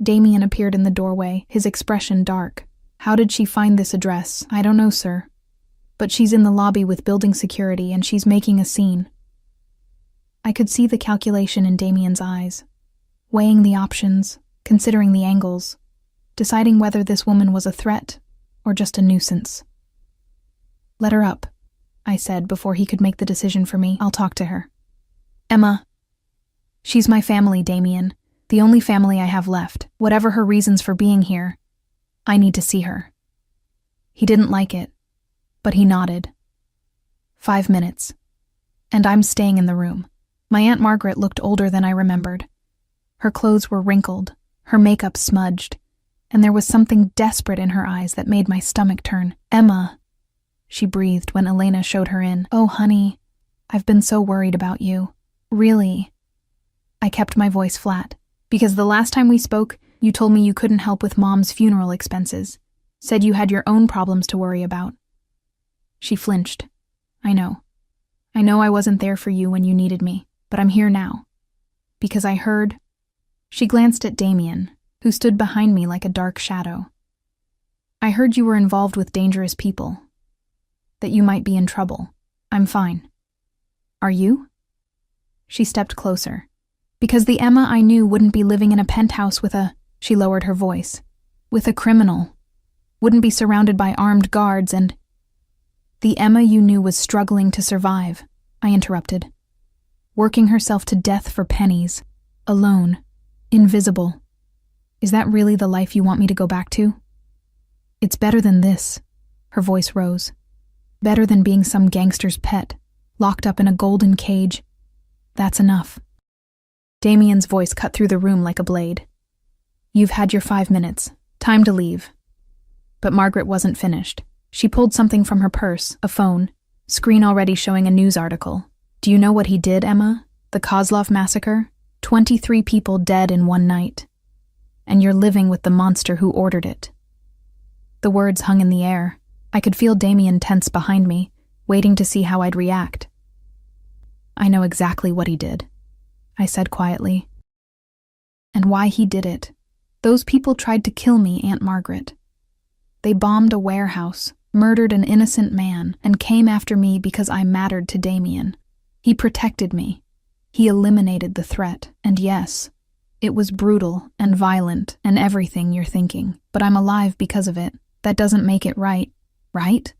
Damien appeared in the doorway, his expression dark. "How did she find this address?" "I don't know, sir. But she's in the lobby with building security and she's making a scene." I could see the calculation in Damien's eyes, weighing the options, considering the angles, deciding whether this woman was a threat or just a nuisance. "Let her up," I said before he could make the decision for me. "I'll talk to her." "Emma, she's my family, Damien, the only family I have left. Whatever her reasons for being here, I need to see her." He didn't like it, but he nodded. 5 minutes, and I'm staying in the room. My Aunt Margaret looked older than I remembered. Her clothes were wrinkled, her makeup smudged, and there was something desperate in her eyes that made my stomach turn. "Emma," she breathed when Elena showed her in. "Oh, honey, I've been so worried about you. Really." I kept my voice flat, because the last time we spoke, you told me you couldn't help with Mom's funeral expenses, said you had your own problems to worry about. She flinched, I know. I know I wasn't there for you when you needed me, but I'm here now. Because I heard..." She glanced at Damien, who stood behind me like a dark shadow. "I heard you were involved with dangerous people. That you might be in trouble. I'm fine." "Are you?" She stepped closer. "Because the Emma I knew wouldn't be living in a penthouse with a..." She lowered her voice. "With a criminal. Wouldn't be surrounded by armed guards and..." "The Emma you knew was struggling to survive," I interrupted. "Working herself to death for pennies. Alone. Invisible. Is that really the life you want me to go back to?" "It's better than this." Her voice rose. "Better than being some gangster's pet, locked up in a golden cage. That's enough." Damien's voice cut through the room like a blade. "You've had your 5 minutes. Time to leave." But Margaret wasn't finished. She pulled something from her purse, a phone, screen already showing a news article. "Do you know what he did, Emma? The Kozlov massacre? 23 people dead in one night. And you're living with the monster who ordered it." The words hung in the air. I could feel Damien tense behind me, waiting to see how I'd react. "I know exactly what he did," I said quietly. "And why he did it. Those people tried to kill me, Aunt Margaret. They bombed a warehouse, murdered an innocent man, and came after me because I mattered to Damien. He protected me. He eliminated the threat, and yes, it was brutal and violent and everything you're thinking, but I'm alive because of it. That doesn't make it right, right?"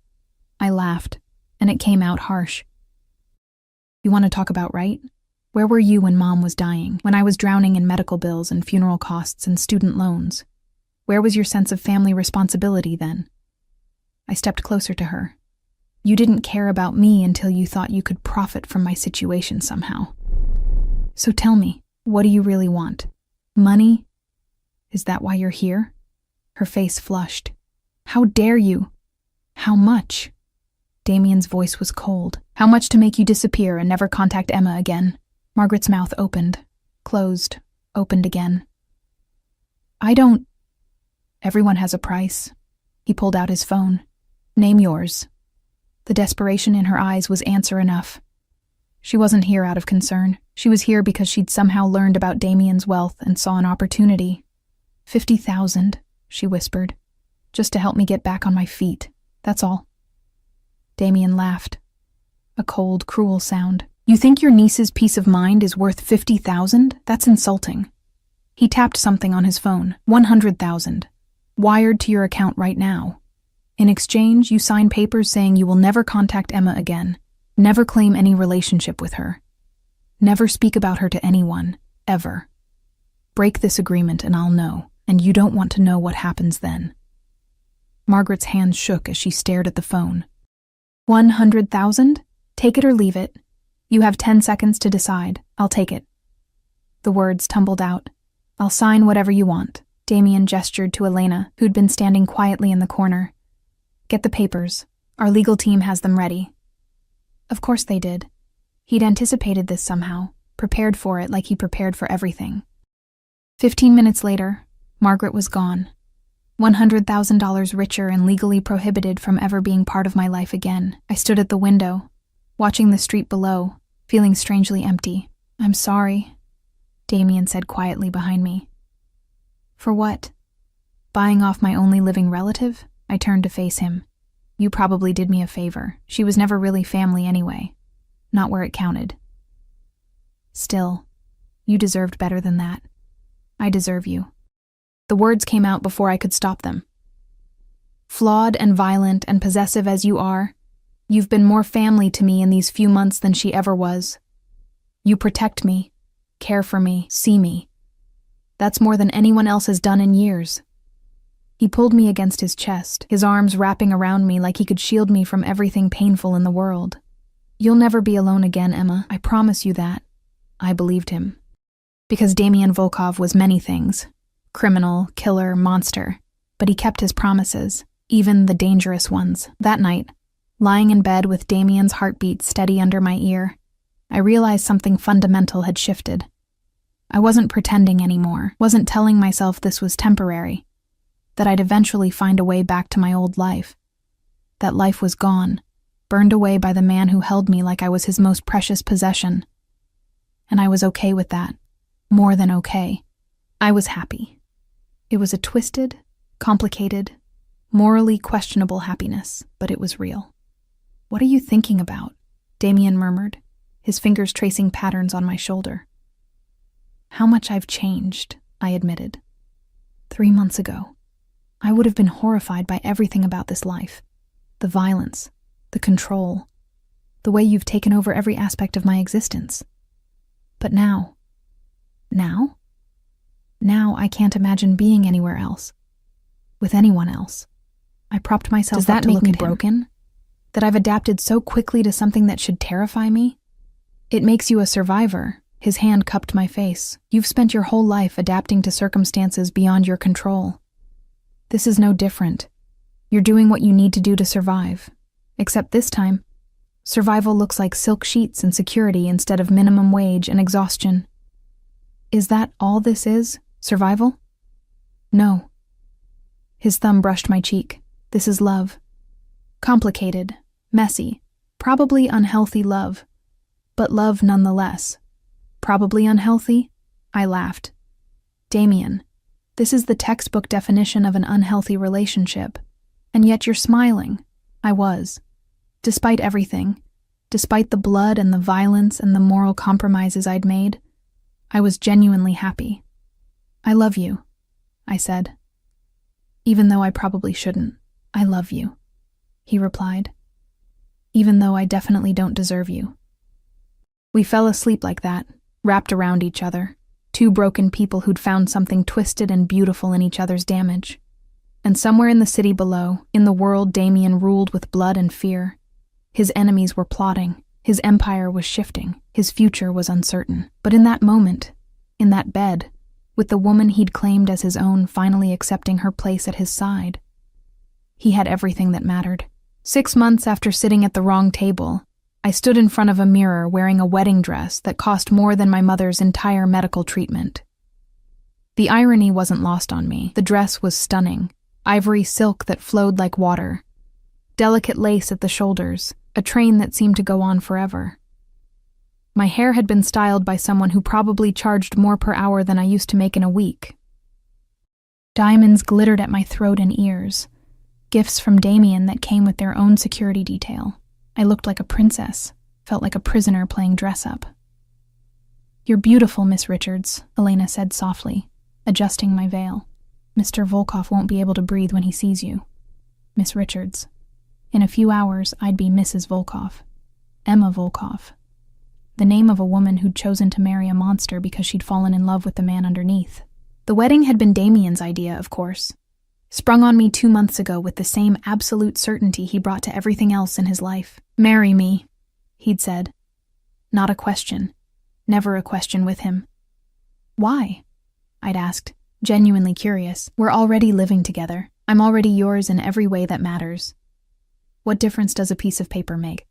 I laughed, and it came out harsh. "You want to talk about right? Where were you when Mom was dying, when I was drowning in medical bills and funeral costs and student loans? Where was your sense of family responsibility then?" I stepped closer to her. "You didn't care about me until you thought you could profit from my situation somehow. So tell me, what do you really want? Money? Is that why you're here?" Her face flushed. "How dare you? How much?" Damien's voice was cold. "How much to make you disappear and never contact Emma again?" Margaret's mouth opened, closed, opened again. "I don't..." "Everyone has a price." He pulled out his phone. "Name yours." The desperation in her eyes was answer enough. She wasn't here out of concern. She was here because she'd somehow learned about Damien's wealth and saw an opportunity. 50,000, she whispered. "Just to help me get back on my feet. That's all." Damien laughed. A cold, cruel sound. "You think your niece's peace of mind is worth 50,000? That's insulting." He tapped something on his phone. 100,000. Wired to your account right now. In exchange, you sign papers saying you will never contact Emma again, never claim any relationship with her, never speak about her to anyone, ever. Break this agreement and I'll know, and you don't want to know what happens then. Margaret's hands shook as she stared at the phone. 100,000? Take it or leave it. You have 10 seconds to decide. I'll take it. The words tumbled out. "I'll sign whatever you want." Damien gestured to Elena, who'd been standing quietly in the corner. "Get the papers. Our legal team has them ready." Of course they did. He'd anticipated this somehow, prepared for it like he prepared for everything. 15 minutes later, Margaret was gone. $100,000 richer and legally prohibited from ever being part of my life again. I stood at the window, watching the street below, feeling strangely empty. "I'm sorry," Damien said quietly behind me. "For what? Buying off my only living relative?" I turned to face him. "You probably did me a favor. She was never really family anyway. Not where it counted. Still, you deserved better than that. I deserve you." The words came out before I could stop them. "Flawed and violent and possessive as you are, you've been more family to me in these few months than she ever was. You protect me, care for me, see me. That's more than anyone else has done in years." He pulled me against his chest, his arms wrapping around me like he could shield me from everything painful in the world. "You'll never be alone again, Emma. I promise you that." I believed him. Because Damien Volkov was many things. Criminal, killer, monster. But he kept his promises, even the dangerous ones. That night, lying in bed with Damien's heartbeat steady under my ear, I realized something fundamental had shifted. I wasn't pretending anymore, wasn't telling myself this was temporary, that I'd eventually find a way back to my old life. That life was gone, burned away by the man who held me like I was his most precious possession. And I was okay with that. More than okay. I was happy. It was a twisted, complicated, morally questionable happiness, but it was real. "What are you thinking about?" Damien murmured, his fingers tracing patterns on my shoulder. "How much I've changed," I admitted. 3 months ago, I would have been horrified by everything about this life. The violence, the control, the way you've taken over every aspect of my existence. But now I can't imagine being anywhere else. With anyone else. I propped myself up to look at him. Does that make me broken? That I've adapted so quickly to something that should terrify me? "It makes you a survivor." His hand cupped my face. "You've spent your whole life adapting to circumstances beyond your control. This is no different. You're doing what you need to do to survive. Except this time, survival looks like silk sheets and security instead of minimum wage and exhaustion." "Is that all this is? Survival?" "No." His thumb brushed my cheek. "This is love. Complicated, messy, probably unhealthy love. But love nonetheless. Probably unhealthy?" I laughed. "Damien, this is the textbook definition of an unhealthy relationship. And yet you're smiling." I was. Despite everything, despite the blood and the violence and the moral compromises I'd made, I was genuinely happy. "I love you," I said. "Even though I probably shouldn't, I love you," he replied. "Even though I definitely don't deserve you." We fell asleep like that, wrapped around each other, two broken people who'd found something twisted and beautiful in each other's damage. And somewhere in the city below, in the world Damien ruled with blood and fear, his enemies were plotting, his empire was shifting, his future was uncertain. But in that moment, in that bed, with the woman he'd claimed as his own finally accepting her place at his side, he had everything that mattered. 6 months after sitting at the wrong table, I stood in front of a mirror wearing a wedding dress that cost more than my mother's entire medical treatment. The irony wasn't lost on me. The dress was stunning, ivory silk that flowed like water, delicate lace at the shoulders, a train that seemed to go on forever. My hair had been styled by someone who probably charged more per hour than I used to make in a week. Diamonds glittered at my throat and ears, gifts from Damien that came with their own security detail. I looked like a princess, felt like a prisoner playing dress-up. "You're beautiful, Miss Richards," Elena said softly, adjusting my veil. "Mr. Volkov won't be able to breathe when he sees you. Miss Richards. In a few hours, I'd be Mrs. Volkov. Emma Volkov. The name of a woman who'd chosen to marry a monster because she'd fallen in love with the man underneath. The wedding had been Damien's idea, of course. Sprung on me 2 months ago with the same absolute certainty he brought to everything else in his life. "Marry me," he'd said. Not a question. Never a question with him. "Why?" I'd asked, genuinely curious. "We're already living together. I'm already yours in every way that matters. What difference does a piece of paper make?"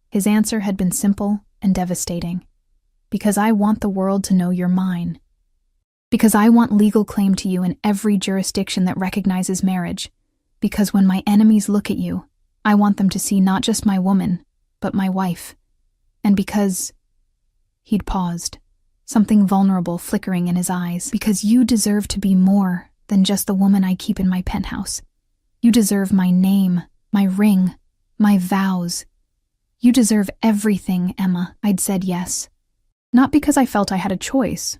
His answer had been simple and devastating. "Because I want the world to know you're mine. Because I want legal claim to you in every jurisdiction that recognizes marriage. Because when my enemies look at you, I want them to see not just my woman, but my wife. And because..." He'd paused, something vulnerable flickering in his eyes. "Because you deserve to be more than just the woman I keep in my penthouse. You deserve my name, my ring, my vows. You deserve everything, Emma." I'd said yes. Not because I felt I had a choice.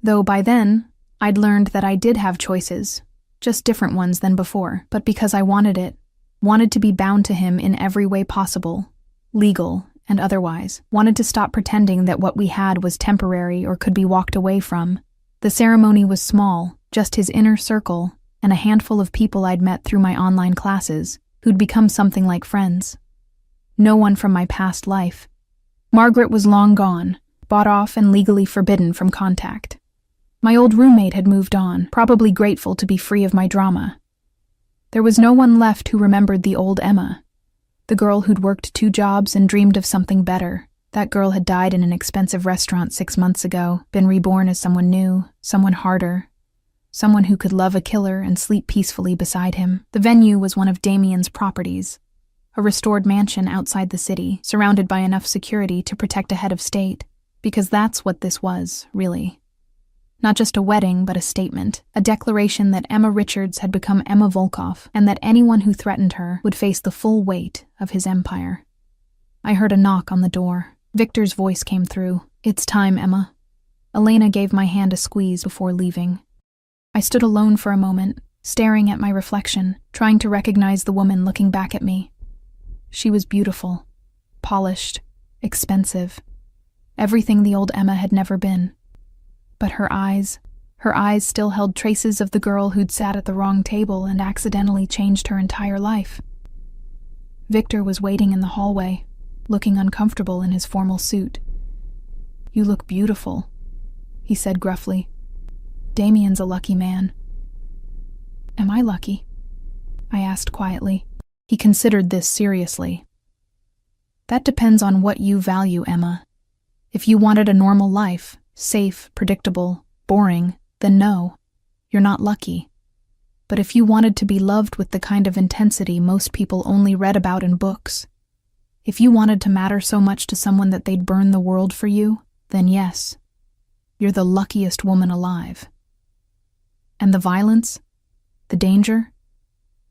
Though by then, I'd learned that I did have choices, just different ones than before, but because I wanted it, wanted to be bound to him in every way possible, legal and otherwise, wanted to stop pretending that what we had was temporary or could be walked away from. The ceremony was small, just his inner circle and a handful of people I'd met through my online classes, who'd become something like friends. No one from my past life. Margaret was long gone, bought off and legally forbidden from contact. My old roommate had moved on, probably grateful to be free of my drama. There was no one left who remembered the old Emma, the girl who'd worked 2 jobs and dreamed of something better. That girl had died in an expensive restaurant 6 months ago, been reborn as someone new, someone harder, someone who could love a killer and sleep peacefully beside him. The venue was one of Damien's properties. a restored mansion outside the city, surrounded by enough security to protect a head of state. Because that's what this was, really. Not just a wedding, but a statement, a declaration that Emma Richards had become Emma Volkov, and that anyone who threatened her would face the full weight of his empire. I heard a knock on the door. Victor's voice came through. "It's time, Emma." Elena gave my hand a squeeze before leaving. I stood alone for a moment, staring at my reflection, trying to recognize the woman looking back at me. She was beautiful, polished, expensive, everything the old Emma had never been. But her eyes still held traces of the girl who'd sat at the wrong table and accidentally changed her entire life. Victor was waiting in the hallway, looking uncomfortable in his formal suit. "You look beautiful," he said gruffly. "Damien's a lucky man." "Am I lucky?" I asked quietly. He considered this seriously. "That depends on what you value, Emma. If you wanted a normal life, safe, predictable, boring, then no, you're not lucky. But if you wanted to be loved with the kind of intensity most people only read about in books, if you wanted to matter so much to someone that they'd burn the world for you, then yes, you're the luckiest woman alive. And the violence, the danger,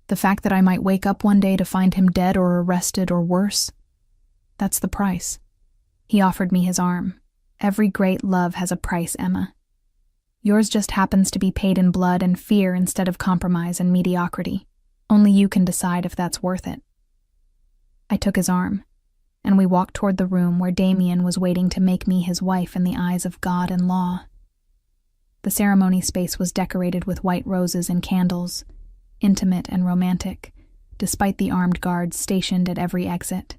the fact that I might wake up one day to find him dead or arrested or worse, that's the price." He offered me his arm. "Every great love has a price, Emma. Yours just happens to be paid in blood and fear instead of compromise and mediocrity. Only you can decide if that's worth it." I took his arm, and we walked toward the room where Damien was waiting to make me his wife in the eyes of God and law. The ceremony space was decorated with white roses and candles, intimate and romantic, despite the armed guards stationed at every exit.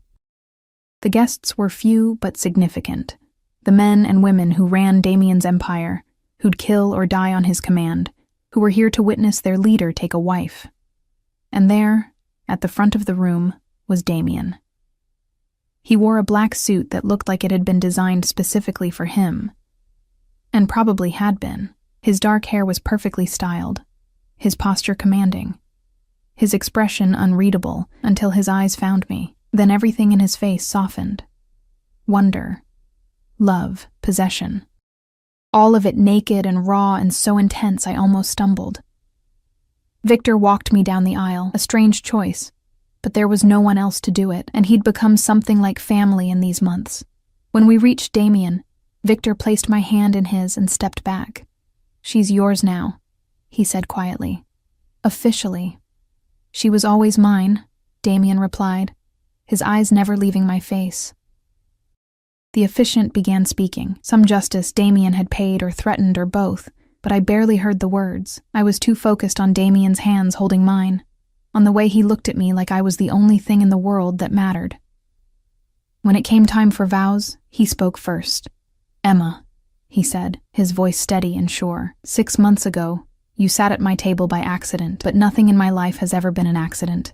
The guests were few but significant. The men and women who ran Damien's empire, who'd kill or die on his command, who were here to witness their leader take a wife. And there, at the front of the room, was Damien. He wore a black suit that looked like it had been designed specifically for him. And probably had been. His dark hair was perfectly styled, his posture commanding, his expression unreadable until his eyes found me. Then everything in his face softened. Wonder, love, possession. All of it naked and raw and so intense I almost stumbled. Victor walked me down the aisle, a strange choice, but there was no one else to do it, and he'd become something like family in these months. When we reached Damien, Victor placed my hand in his and stepped back. "She's yours now," he said quietly. "Officially." "She was always mine," Damien replied, his eyes never leaving my face. The officiant began speaking, some justice Damien had paid or threatened or both, but I barely heard the words. I was too focused on Damien's hands holding mine, on the way he looked at me like I was the only thing in the world that mattered. When it came time for vows, he spoke first. "Emma," he said, his voice steady and sure, "6 months ago, you sat at my table by accident, but nothing in my life has ever been an accident.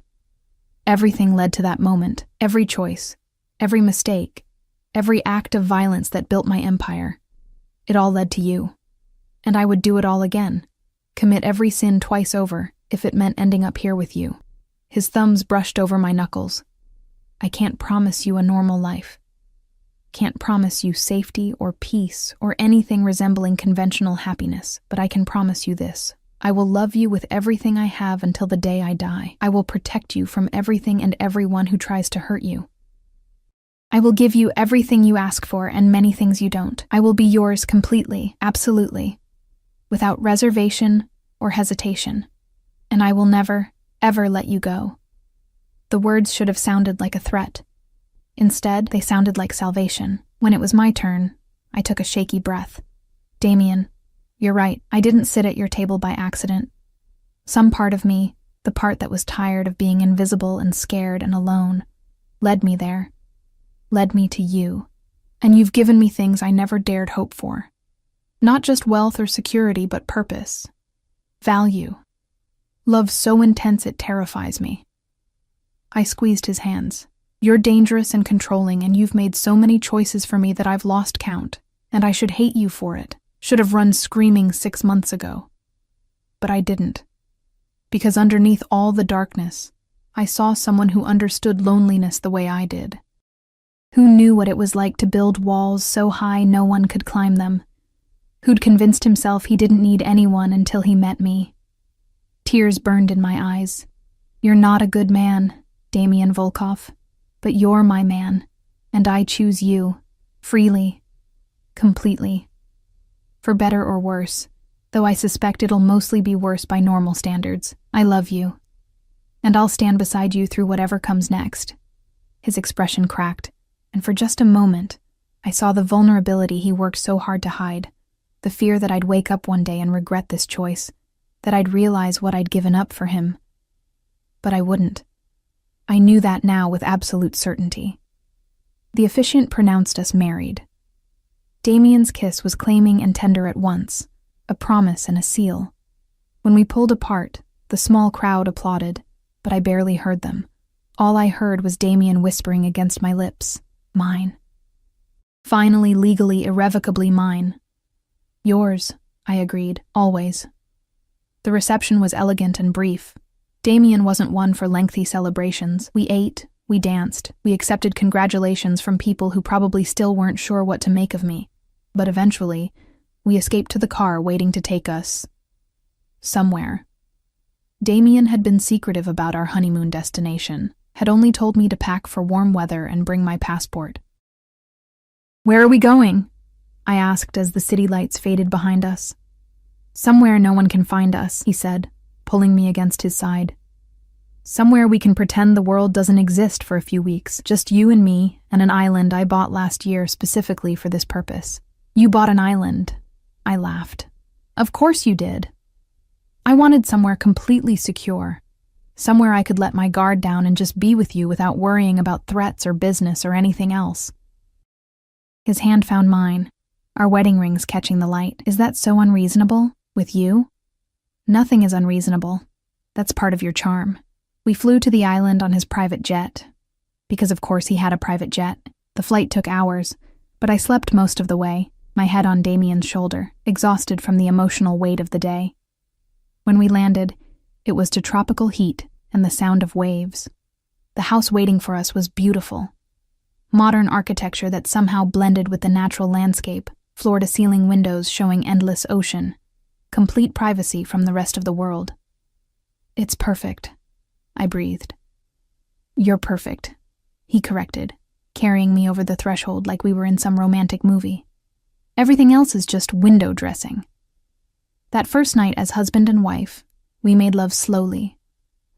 Everything led to that moment, every choice, every mistake, every act of violence that built my empire. It all led to you. And I would do it all again, commit every sin twice over, if it meant ending up here with you." His thumbs brushed over my knuckles. "I can't promise you a normal life. Can't promise you safety or peace or anything resembling conventional happiness, but I can promise you this. I will love you with everything I have until the day I die. I will protect you from everything and everyone who tries to hurt you. I will give you everything you ask for and many things you don't. I will be yours completely, absolutely, without reservation or hesitation. And I will never, ever let you go." The words should have sounded like a threat. Instead, they sounded like salvation. When it was my turn, I took a shaky breath. "Damien, you're right. I didn't sit at your table by accident. Some part of me, the part that was tired of being invisible and scared and alone, led me there. Led me to you. And you've given me things I never dared hope for. Not just wealth or security, but purpose. Value. Love so intense it terrifies me." I squeezed his hands. "You're dangerous and controlling, and you've made so many choices for me that I've lost count, and I should hate you for it. Should have run screaming 6 months ago. But I didn't. Because underneath all the darkness, I saw someone who understood loneliness the way I did. Who knew what it was like to build walls so high no one could climb them. Who'd convinced himself he didn't need anyone until he met me. Tears burned in my eyes. You're not a good man, Damien Volkov, but you're my man, and I choose you, freely, completely. For better or worse, though I suspect it'll mostly be worse by normal standards, I love you. And I'll stand beside you through whatever comes next. His expression cracked, and for just a moment, I saw the vulnerability he worked so hard to hide, the fear that I'd wake up one day and regret this choice, that I'd realize what I'd given up for him. But I wouldn't. I knew that now with absolute certainty. The officiant pronounced us married. Damien's kiss was claiming and tender at once, a promise and a seal. When we pulled apart, the small crowd applauded, but I barely heard them. All I heard was Damien whispering against my lips, mine. Finally, legally, irrevocably mine. Yours, I agreed, always. The reception was elegant and brief. Damien wasn't one for lengthy celebrations. We ate, we danced, we accepted congratulations from people who probably still weren't sure what to make of me. But eventually, we escaped to the car waiting to take us somewhere. Damien had been secretive about our honeymoon destination, had only told me to pack for warm weather and bring my passport. Where are we going? I asked as the city lights faded behind us. Somewhere no one can find us, he said, pulling me against his side. Somewhere we can pretend the world doesn't exist for a few weeks, just you and me and an island I bought last year specifically for this purpose. You bought an island. I laughed. Of course you did. I wanted somewhere completely secure, somewhere I could let my guard down and just be with you without worrying about threats or business or anything else. His hand found mine, our wedding rings catching the light. Is that so unreasonable? With you? Nothing is unreasonable. That's part of your charm. We flew to the island on his private jet. Because of course he had a private jet. The flight took hours, but I slept most of the way, my head on Damien's shoulder, exhausted from the emotional weight of the day. When we landed, it was to tropical heat and the sound of waves. The house waiting for us was beautiful. Modern architecture that somehow blended with the natural landscape, floor-to-ceiling windows showing endless ocean, complete privacy from the rest of the world. It's perfect, I breathed. You're perfect, he corrected, carrying me over the threshold like we were in some romantic movie. Everything else is just window dressing. That first night as husband and wife, we made love slowly,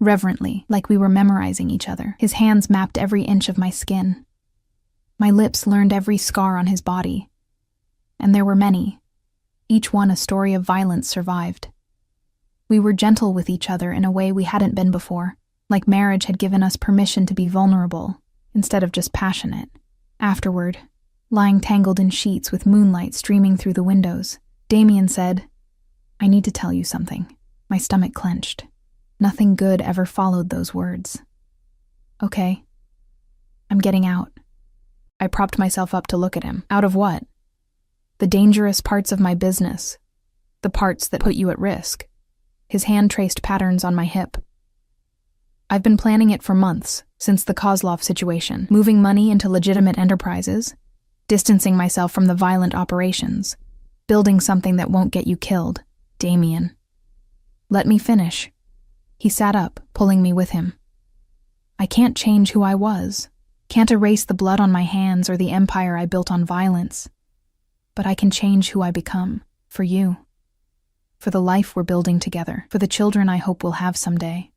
reverently, like we were memorizing each other. His hands mapped every inch of my skin. My lips learned every scar on his body. And there were many, each one a story of violence survived. We were gentle with each other in a way we hadn't been before, like marriage had given us permission to be vulnerable, instead of just passionate. Afterward, lying tangled in sheets with moonlight streaming through the windows, Damien said, I need to tell you something. My stomach clenched. Nothing good ever followed those words. Okay. I'm getting out. I propped myself up to look at him. Out of what? The dangerous parts of my business. The parts that put you at risk. His hand traced patterns on my hip. I've been planning it for months, since the Kozlov situation, moving money into legitimate enterprises, distancing myself from the violent operations, building something that won't get you killed. Damien. Let me finish. He sat up, pulling me with him. I can't change who I was, can't erase the blood on my hands or the empire I built on violence. But I can change who I become, for you. For the life we're building together, for the children I hope we'll have someday.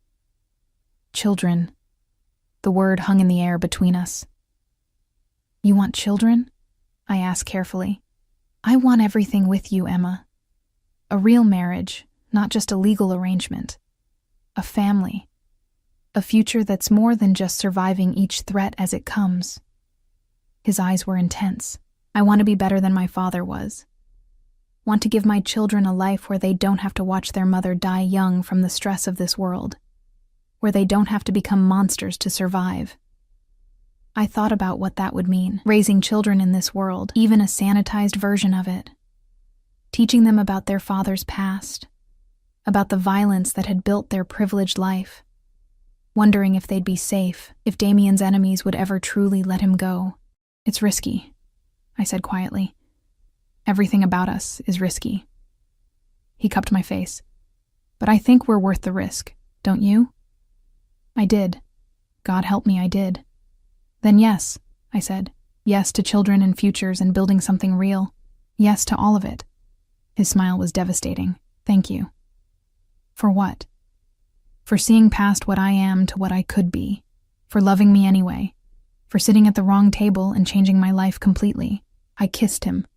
Children. The word hung in the air between us. You want children? I asked carefully. I want everything with you, Emma. A real marriage, not just a legal arrangement. A family. A future that's more than just surviving each threat as it comes. His eyes were intense. I want to be better than my father was. Want to give my children a life where they don't have to watch their mother die young from the stress of this world. Where they don't have to become monsters to survive. I thought about what that would mean, raising children in this world, even a sanitized version of it. Teaching them about their father's past, about the violence that had built their privileged life. wondering if they'd be safe, if Damien's enemies would ever truly let him go. "It's risky," I said quietly. "Everything about us is risky." He cupped my face. "But I think we're worth the risk, don't you?" I did. God help me, I did. "Then yes," I said. "Yes to children and futures and building something real. Yes to all of it." His smile was devastating. "Thank you." "For what?" "For seeing past what I am to what I could be. For loving me anyway. For sitting at the wrong table and changing my life completely." I kissed him,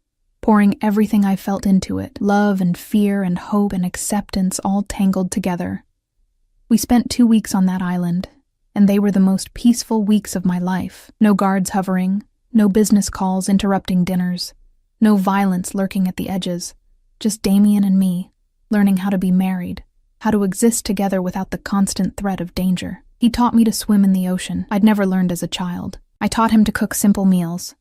pouring everything I felt into it, love and fear and hope and acceptance all tangled together. We spent 2 weeks on that island, and they were the most peaceful weeks of my life. No guards hovering, no business calls interrupting dinners, no violence lurking at the edges, just Damien and me, learning how to be married, how to exist together without the constant threat of danger. He taught me to swim in the ocean. I'd never learned as a child. I taught him to cook simple meals.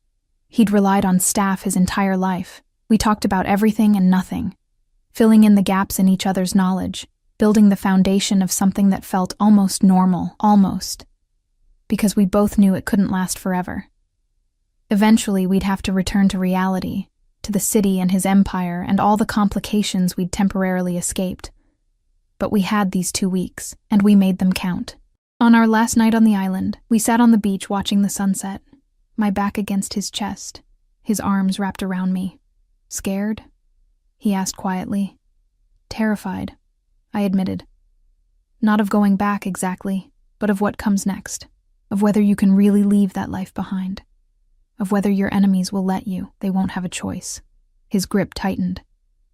He'd relied on staff his entire life. We talked about everything and nothing, filling in the gaps in each other's knowledge, building the foundation of something that felt almost normal, almost, because we both knew it couldn't last forever. Eventually, we'd have to return to reality, to the city and his empire and all the complications we'd temporarily escaped. But we had these 2 weeks, and we made them count. On our last night on the island, we sat on the beach watching the sunset, my back against his chest, his arms wrapped around me. "Scared?" he asked quietly. "Terrified," I admitted. "Not of going back exactly, but of what comes next, of whether you can really leave that life behind, of whether your enemies will let you. They won't have a choice." His grip tightened.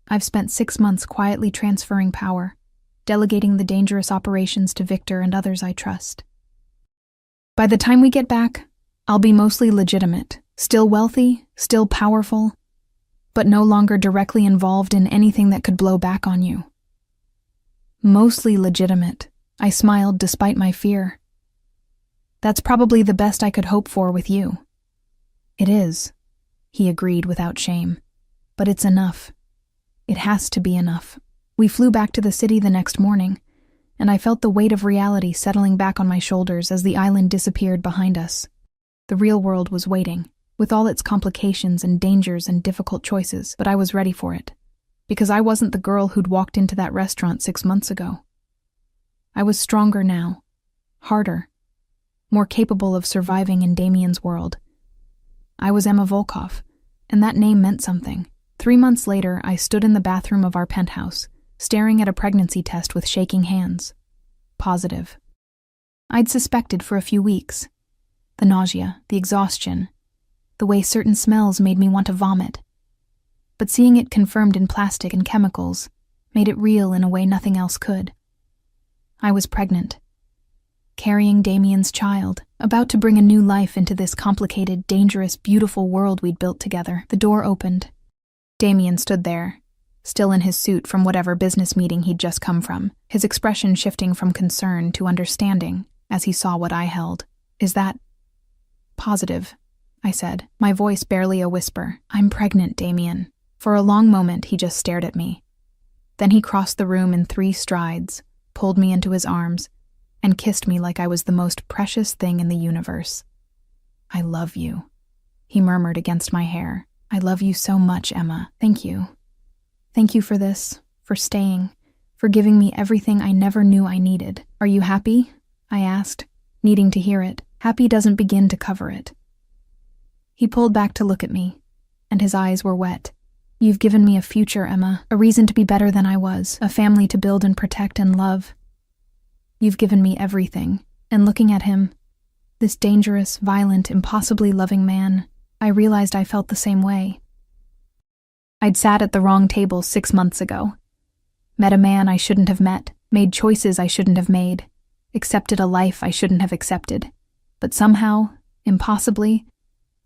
"I've spent 6 months quietly transferring power, delegating the dangerous operations to Victor and others I trust. By the time we get back, I'll be mostly legitimate, still wealthy, still powerful, but no longer directly involved in anything that could blow back on you." "Mostly legitimate," I smiled despite my fear. "That's probably the best I could hope for with you." "It is," he agreed without shame. "But it's enough. It has to be enough." We flew back to the city the next morning, and I felt the weight of reality settling back on my shoulders as the island disappeared behind us. The real world was waiting, with all its complications and dangers and difficult choices, but I was ready for it, because I wasn't the girl who'd walked into that restaurant 6 months ago. I was stronger now, harder, more capable of surviving in Damien's world. I was Emma Volkov, and that name meant something. 3 months later, I stood in the bathroom of our penthouse, staring at a pregnancy test with shaking hands. Positive. I'd suspected for a few weeks. The nausea, the exhaustion, the way certain smells made me want to vomit. But seeing it confirmed in plastic and chemicals made it real in a way nothing else could. I was pregnant, carrying Damien's child, about to bring a new life into this complicated, dangerous, beautiful world we'd built together. The door opened. Damien stood there, still in his suit from whatever business meeting he'd just come from, his expression shifting from concern to understanding as he saw what I held. "Is that positive?" I said, my voice barely a whisper. "I'm pregnant, Damien." For a long moment, he just stared at me. Then he crossed the room in 3 strides, pulled me into his arms, and kissed me like I was the most precious thing in the universe. "I love you," he murmured against my hair. "I love you so much, Emma. Thank you. Thank you for this, for staying, for giving me everything I never knew I needed." "Are you happy?" I asked, needing to hear it. Happy doesn't begin to cover it. He pulled back to look at me, and his eyes were wet. "You've given me a future, Emma, a reason to be better than I was, a family to build and protect and love. You've given me everything." And looking at him, this dangerous, violent, impossibly loving man, I realized I felt the same way. I'd sat at the wrong table 6 months ago, met a man I shouldn't have met, made choices I shouldn't have made, accepted a life I shouldn't have accepted. But somehow, impossibly,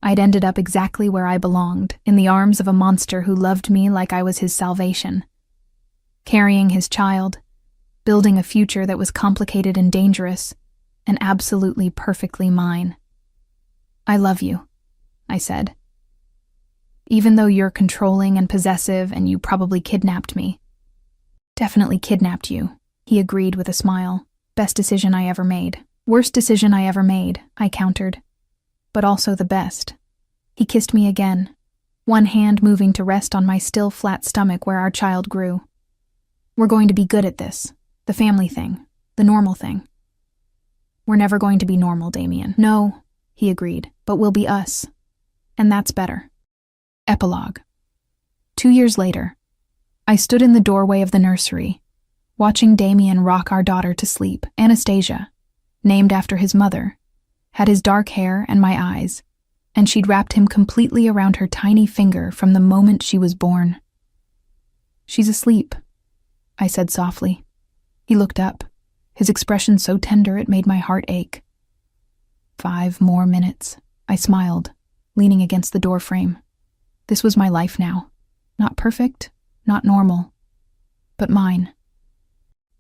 I'd ended up exactly where I belonged, in the arms of a monster who loved me like I was his salvation. Carrying his child, building a future that was complicated and dangerous, and absolutely perfectly mine. "I love you," I said. "Even though you're controlling and possessive and you probably kidnapped me." "Definitely kidnapped you," he agreed with a smile. Best decision I ever made. Worst decision I ever made, I countered. But also the best. He kissed me again, one hand moving to rest on my still flat stomach where our child grew. We're going to be good at this. The family thing. The normal thing. We're never going to be normal, Damien. No, he agreed, but we'll be us. And that's better. Epilogue. 2 years later, I stood in the doorway of the nursery, watching Damien rock our daughter to sleep. Anastasia, named after his mother, had his dark hair and my eyes, and she'd wrapped him completely around her tiny finger from the moment she was born. She's asleep, I said softly. He looked up, his expression so tender it made my heart ache. 5 more minutes, I smiled, leaning against the doorframe. This was my life now. Not perfect, not normal, but mine.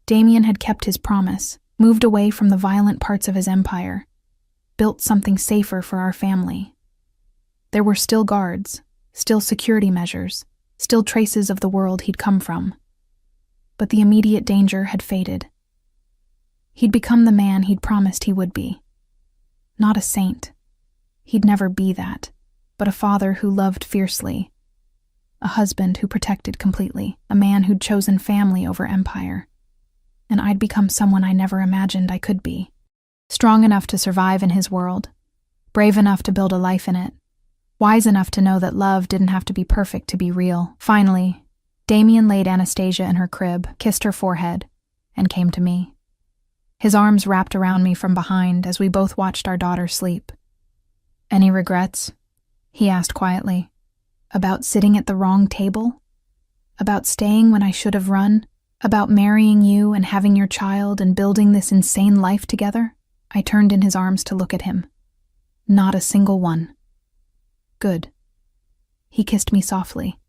Damien had kept his promise, moved away from the violent parts of his empire, built something safer for our family. There were still guards, still security measures, still traces of the world he'd come from. But the immediate danger had faded. He'd become the man he'd promised he would be. Not a saint. He'd never be that, but a father who loved fiercely, a husband who protected completely, a man who'd chosen family over empire. And I'd become someone I never imagined I could be. Strong enough to survive in his world, brave enough to build a life in it, wise enough to know that love didn't have to be perfect to be real. Finally, Damien laid Anastasia in her crib, kissed her forehead, and came to me. His arms wrapped around me from behind as we both watched our daughter sleep. "Any regrets?" he asked quietly. "About sitting at the wrong table? About staying when I should have run? About marrying you and having your child and building this insane life together?" I turned in his arms to look at him. "Not a single one." "Good." He kissed me softly.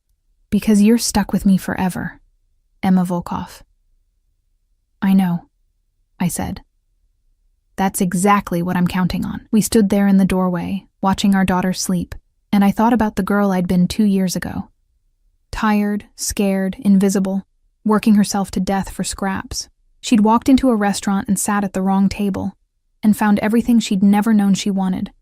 "Because you're stuck with me forever, Emma Volkov." "I know," I said. "That's exactly what I'm counting on." We stood there in the doorway, watching our daughter sleep, and I thought about the girl I'd been 2 years ago. Tired, scared, invisible, working herself to death for scraps. She'd walked into a restaurant and sat at the wrong table, and found everything she'd never known she wanted.